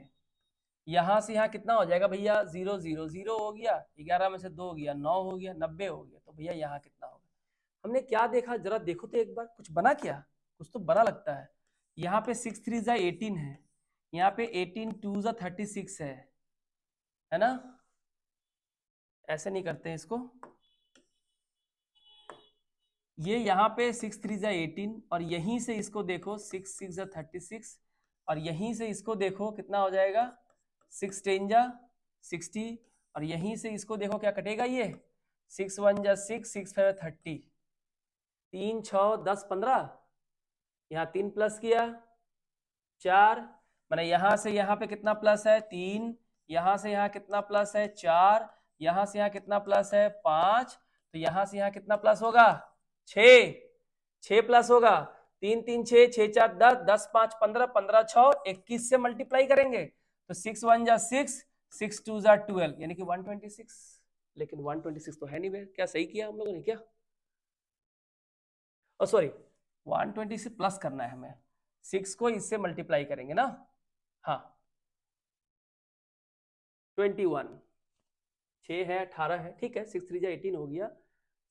यहाँ से यहाँ कितना हो जाएगा भैया, 0 0 0 हो गया, 11 में से 2 हो गया, 9 हो गया, 90 हो गया, तो भैया यहाँ कितना होगा। हमने क्या देखा जरा देखो तो एक बार, कुछ बना क्या, कुछ तो बना लगता है। यहाँ पे 6 3 जा 18 है, यहाँ पे 18 2 जा 36 है ना, ऐसे नहीं करते हैं इसको, ये यहाँ पे 6 3 जा 18, और यहीं से इसको देखो 6 6 जा 36, और यहीं से इसको देखो कितना हो जाएगा, 6 10 जा 60, और यहीं से इसको देखो क्या कटेगा, ये 6 1 जा 6 6 5 30, 3 6 10 15, यहाँ 3 प्लस किया 4, मैंने यहाँ से यहाँ पे कितना प्लस है 3, यहाँ से यहाँ कितना प्लस है 4, यहाँ से यहाँ कितना प्लस है 5, तो यहाँ से यहाँ कितना प्लस होगा 6, 6 प्लस होगा, 3 3 6 6 4 10 10 5 15 15 6 21 से मल्टीप्लाई करेंगे, तो 6 1 जा 6 6 2 जा 12, यानी कि 126, लेकिन 126 तो है नहीं भैया, क्या सही किया हम लोगों ने क्या, ओ सॉरी 126 प्लस करना है हमें, 6 को इससे मल्टीप्लाई करेंगे ना, हाँ 21, 6 है 18 है, ठीक है, 6 3 जा 18 हो गया,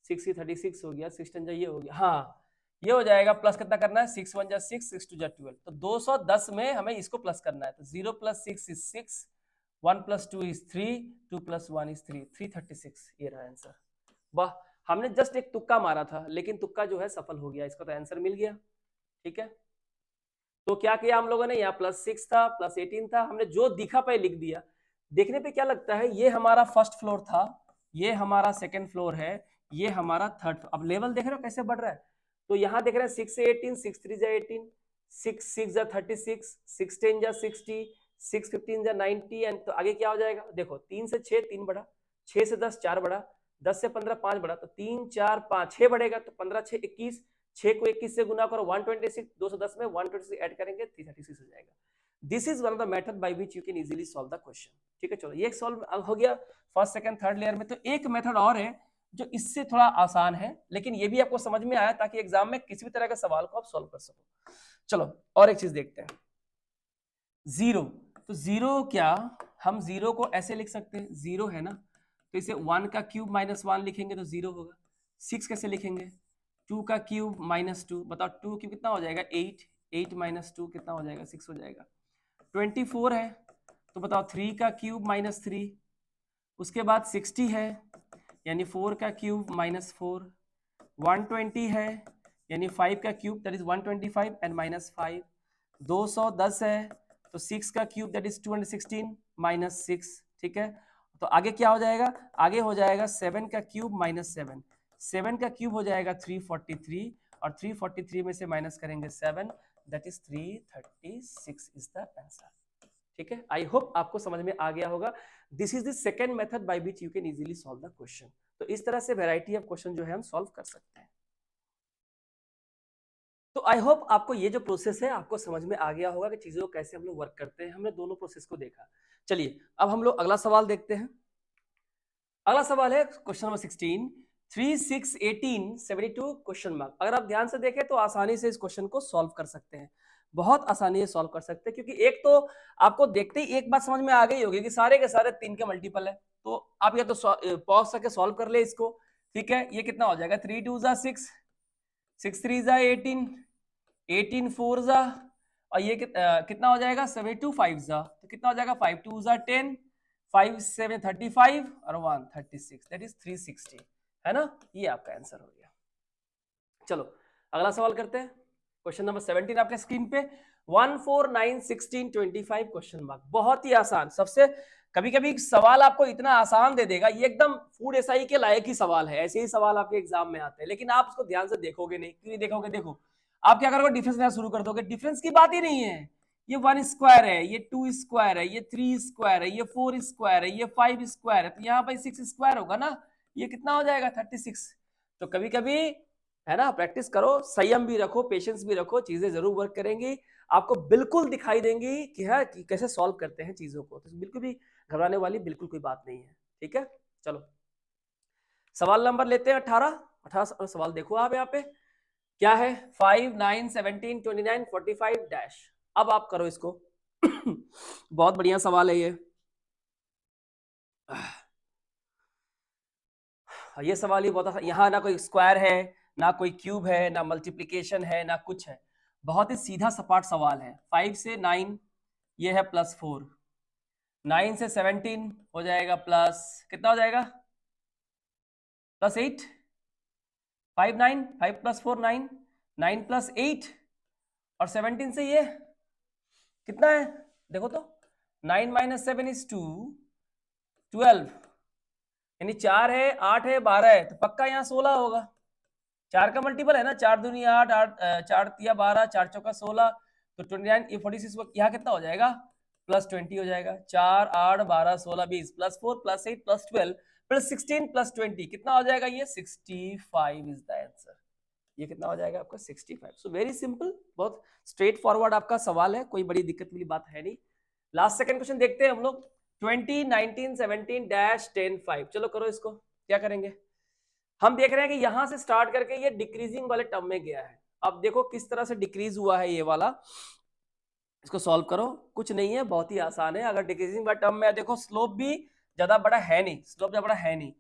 6 36 हो गया, 6 10 जा ये हो गया, हाँ ये हो जाएगा, प्लस कितना करना है, 6 1 जा 6 6 2 जा 12, तो 210 में हमें इसको प्लस करना है, तो 0 + 6 is 6, 1 + 2 is 3, 2 + 1 is 3, 336, ये रहा आंसर। वाह, हमने जस्ट एक तुक्का मारा था, लेकिन तुक्का जो है सफल हो गया, इसका तो आंसर मिल गया। ठीक है, तो क्या किया हम लोगों ने, यहाँ +6 था, +18 था, हमने जो दिखा पे लिख दिया। देखने पे क्या लगता है, ये हमारा फर्स्ट फ्लोर था, ये हमारा सेकंड फ्लोर है, ये हमारा थर्ड, अब लेवल देख रहे हो कैसे बढ़ रहा है, तो यहाँ देख रहे हैं 6 से 18, 6 3 जा 18, 6 6 जा 36, 6 10 जा 60, 6 15 जा 90, एंड तो आगे क्या हो जाएगा, देखो 3 से 6 3 बढ़ा, 6 से 10 4 बढ़ा, 10 से 15 5 बढ़ा, तो 3 4 5 6 बढ़ेगा, तो 15 6 21, 6 को 21 से गुना करो 126, 210 में 126 ऐड करेंगे 336 हो जाएगा। This is one of the method by which you can easily solve the question. ठीक है, चलो ये सॉल्व हो गया फर्स्ट सेकंड थर्ड लेयर में। तो एक मेथड और है जो इससे थोड़ा आसान है, लेकिन ये भी आपको समझ में आया ताकि एग्जाम में किसी भी तरह के सवाल को आप सॉल्व कर सको। चलो और एक चीज देखते हैं, जीरो। तो जीरो क्या हम जीरो को ऐसे लिख सकते हैं, जीरो है ना, तो इसे 1 का क्यूब -1 लिखेंगे तो जीरो होगा। 6 कैसे लिखेंगे, 2 का क्यूब -2, बताओ 2 क्यूब कितना हो जाएगा 8, 8 - 2 कितना हो जाएगा 6 हो जाएगा। 24 है तो बताओ 3 का क्यूब -3, उसके बाद 60 है यानी 4 का क्यूब -4, 120 है यानी 5 का क्यूब दैट इज 125 एंड -5, 210 है तो 6 का क्यूब दैट इज 216 -6। ठीक है, तो आगे क्या हो जाएगा, आगे हो जाएगा 7 का क्यूब -7, 7 का क्यूब हो जाएगा 343, और 343 में से माइनस करेंगे 7 that is 336 is the answer. ठीक है, आई होप आपको समझ में आ गया होगा। This is the second method by which you can easily solve the question. तो इस तरह से वैरायटी ऑफ क्वेश्चन जो है हम सॉल्व कर सकते हैं। तो आई होप आपको ये जो प्रोसेस है आपको समझ में आ गया होगा कि चीजों को कैसे हम लोग वर्क करते हैं। हमने दोनों प्रोसेस को देखा। चलिए अब हम लोग अगला सवाल देखते हैं। अगला सवाल है क्वेश्चन नंबर 16, 3, 6, 18, 72 क्वेश्चन मार्क। अगर आप ध्यान से देखें तो आसानी से इस क्वेश्चन को सॉल्व कर सकते हैं, बहुत आसानी से सॉल्व कर सकते हैं, क्योंकि एक तो आपको देखते ही एक बात समझ में आ गई होगी कि सारे के सारे 3 के मल्टीपल है। तो आप या तो पॉज करके सॉल्व कर ले इसको। ठीक है, ये कितना हो जाएगा, 3 2 जा 6, 6 3 जा 18, 18 4 जा, और ये कितना हो जाएगा 72 5 जा, तो कितना हो जाएगा 5 2 जा 10, 5 7 35 और 1 36, दैट इज 360, है ना। ये आपका आंसर हो गया। चलो अगला सवाल करते हैं। क्वेश्चन नंबर 17 आपके स्क्रीन पे, 1 4 9 16 25 क्वेश्चन मार्क। बहुत ही आसान। सबसे कभी कभी सवाल आपको इतना आसान दे देगा, ये एकदम फूड एसआई के लायक ही सवाल है, ऐसे ही सवाल आपके एग्जाम में आते हैं, लेकिन आप उसको ध्यान से देखोगे नहीं। क्यों नहीं देखोगे, देखो आप क्या करोगे, डिफरेंस लेना शुरू कर दोगे। डिफरेंस की बात ही नहीं है, ये 1 स्क्वायर है, ये 2 स्क्वायर है, ये 3 स्क्वायर है, ये 4 स्क्वायर है, ये 5 स्क्वायर है, तो यहाँ पर 6 स्क्वायर होगा ना, ये कितना हो जाएगा 36। तो कभी कभी है ना, प्रैक्टिस करो, संयम भी रखो, पेशेंस भी रखो, चीजें जरूर वर्क करेंगी, आपको बिल्कुल दिखाई देंगी कि है कि कैसे सॉल्व करते हैं चीजों को। तो बिल्कुल भी घबराने वाली बिल्कुल कोई बात नहीं है। ठीक है, चलो सवाल नंबर लेते हैं 18। 18 सवाल देखो आप यहाँ पे क्या है, 5 9 17 29 45 डैश। अब आप करो इसको। बहुत बढ़िया सवाल है ये सवाल ही बहुत, यहाँ ना कोई स्क्वायर है, ना कोई क्यूब है, ना मल्टीप्लीकेशन है, ना कुछ है, बहुत ही सीधा सपाट सवाल है। 5 से 9 ये है +4, 9 से 17 हो जाएगा प्लस, कितना हो जाएगा +8, 5 9 5 + 4 9, 9 + 8 और 17 से ये कितना है, देखो तो 9 - 7 = 2, 12, यानी 4 है, 8 है, 12 है, तो पक्का यहाँ 16 होगा। 4 का मल्टीपल है ना, 4 दूनी 8, 4 तिया 12, 4 चौका 16, तो 29 ये 46 यहाँ कितना हो जाएगा +20 हो जाएगा। 4 8 12 16 20 +4 +8 +12 +16 +20 कितना हो जाएगा, ये 65 इज द आंसर। ये कितना हो जाएगा आपका 65। सो वेरी सिंपल, बहुत स्ट्रेट फॉरवर्ड आपका सवाल है, कोई बड़ी दिक्कत वाली बात है नहीं। लास्ट सेकंड क्वेश्चन देखते हैं हम लोग, 20 19 17 -10 5। चलो करो इसको, क्या करेंगे, हम देख रहे हैं कि यहां से स्टार्ट करके ये डिक्रीजिंग वाले टर्म में गया है। अब देखो किस तरह से डिक्रीज हुआ है ये वाला, इसको सॉल्व करो। कुछ नहीं है, बहुत ही आसान है। अगर डिक्रीजिंग वाले टर्म में देखो, स्लोप भी ज्यादा बड़ा है नहीं, स्लोप ज्यादा बड़ा है नहीं।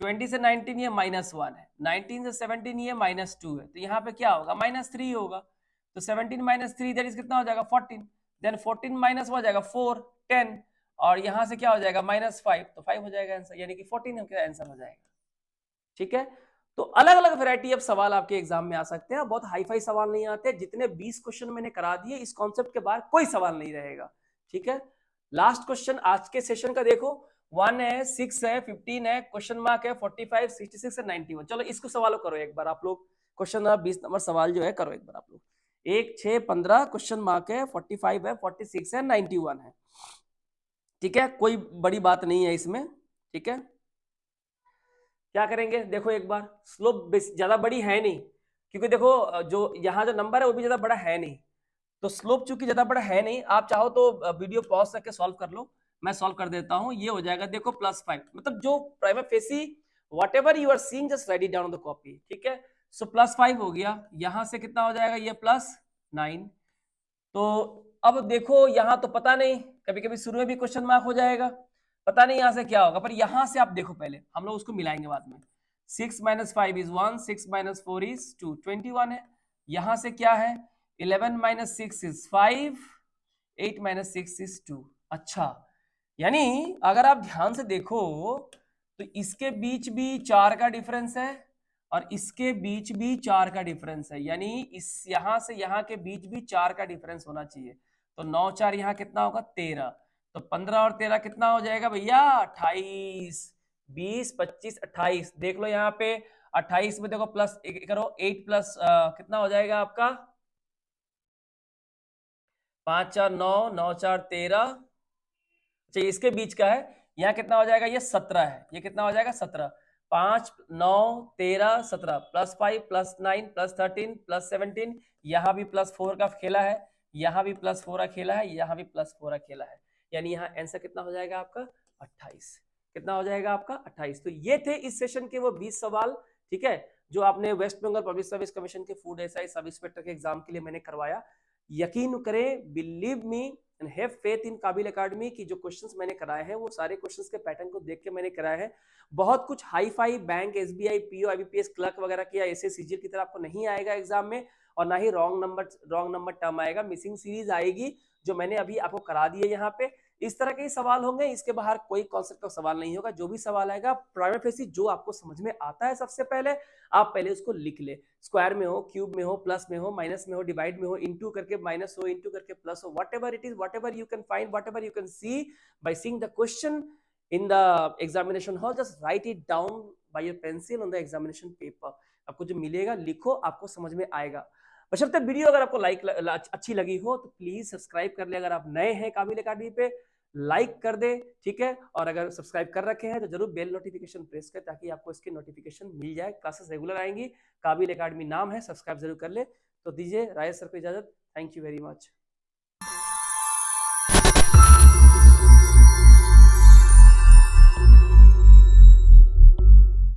20 से 19 ये -1 है, 19 से 17 ये -2 है, तो यहाँ पे क्या होगा -3 होगा। तो 17 - 3 दैट इज कितना हो जाएगा 14, देन 14 माइनस हो जाएगा 4 10, और यहाँ से क्या हो जाएगा -5, तो 5 हो जाएगा आंसर, यानी कि 14 आंसर हो जाएगा। ठीक है, तो अलग अलग वैरायटी ऑफ सवाल आपके एग्जाम में आ सकते हैं, बहुत हाई फाई सवाल नहीं आते। जितने 20 क्वेश्चन मैंने करा दिए, इस कॉन्सेप्ट के बाहर कोई सवाल नहीं रहेगा। ठीक है, लास्ट क्वेश्चन आज के सेशन का देखो, 1 है, 6 है, 15 है, क्वेश्चन मार्क है, 45 66 है, 91। चलो इसको सवालों करो एक बार आप लोग, क्वेश्चन नंबर 20 नंबर सवाल जो है करो एक बार आप लोग। 1 6 15 क्वेश्चन मार्क है, 45 है, 46 है, 91 है। ठीक है, कोई बड़ी बात नहीं है इसमें। ठीक है, क्या करेंगे, देखो एक बार, स्लोप ज्यादा बड़ी है नहीं, क्योंकि देखो जो यहाँ जो नंबर है वो भी ज्यादा बड़ा है नहीं, तो स्लोप चूंकि ज्यादा बड़ा है नहीं, आप चाहो तो वीडियो पॉज करके सॉल्व कर लो, मैं सॉल्व कर देता हूँ। ये हो जाएगा देखो +5, मतलब जो prima facie whatever you are seeing just write it down on the copy. ठीक है, सो +5 हो गया, यहाँ से कितना हो जाएगा ये +9। तो अब देखो यहाँ तो पता नहीं, कभी कभी शुरू में भी क्वेश्चन मार्क हो जाएगा, पता नहीं यहाँ से क्या होगा, पर यहाँ से आप देखो, पहले हम लोग उसको मिलाएंगे बाद में। 6 - 5 = 1, 6 - 4 = 2, 21 है। यहाँ से क्या है, 11 - 6 = 5, 8 - 6 = 2। अच्छा, यानी अगर आप ध्यान से देखो तो इसके बीच भी 4 का डिफरेंस है, और इसके बीच भी 4 का डिफरेंस है, यानी इस यहाँ से यहाँ के बीच भी 4 का डिफरेंस होना चाहिए। तो 9 4 यहाँ कितना होगा 13, तो 15 और 13 कितना हो जाएगा भैया 28, 20 25 28। देख लो यहाँ पे 28 में देखो प्लस करो, 8 प्लस कितना हो जाएगा आपका 5 4 9, 9 4 13। अच्छा इसके बीच का है, यहाँ कितना हो जाएगा, ये 17 है, ये कितना हो जाएगा 17। 5 9 13 17 +5 +9 +13 +17, यहाँ भी +4 का खेला है, यहाँ भी +4 का खेला है, यहाँ भी +4 का खेला है, यानी यहाँ आंसर कितना हो जाएगा आपका 28। कितना हो जाएगा आपका 28। तो ये थे इस सेशन के वो 20 सवाल, ठीक है, जो आपने West Bengal public service commission के फूड एसआई सब इंस्पेक्टर के एग्जाम के लिए मैंने करवाया। यकीन करें, believe me and have faith in Kabil academy की जो क्वेश्चंस मैंने कराए हैं वो सारे क्वेश्चंस के पैटर्न को देख के मैंने कराए हैं। बहुत कुछ hi fi bank, SBI, PO, IBPS, clerk वगैरह की ऐसे सीजीएल की तरह आपको नहीं आएगा एग्जाम में, और ना ही रॉन्ग नंबर टर्म आएगा, मिसिंग सीरीज आएगी जो मैंने अभी आपको करा दी है यहाँ पे। इस तरह के ही सवाल होंगे, इसके बाहर कोई कॉन्सेप्ट का सवाल नहीं होगा। जो भी सवाल आएगा प्राइमा फेसी जो आपको समझ में आता है सबसे पहले आप पहले उसको लिख ले, स्क्वायर में हो, क्यूब में हो, प्लस में हो, माइनस में हो, डिवाइड में हो, इनटू करके माइनस हो, इनटू करके प्लस हो, whatever it is, whatever you can find, whatever you can C by seeing the question in the examination hall, just write it down by your pencil on the examination paper. आपको जो मिलेगा लिखो, आपको समझ में आएगा। बशर्ते वीडियो अगर आपको अच्छी लगी हो तो प्लीज सब्सक्राइब कर ले, अगर आप नए हैं काबिल एकेडमी पे लाइक कर दे, ठीक है, और अगर सब्सक्राइब कर रखे हैं तो जरूर बेल नोटिफिकेशन प्रेस कर ताकि आपको इसकी नोटिफिकेशन मिल जाए। क्लासेस रेगुलर आएंगी, काबिल एकेडमी नाम है, सब्सक्राइब जरूर कर ले। तो दीजिए राय सर को इजाजत, थैंक यू वेरी मच।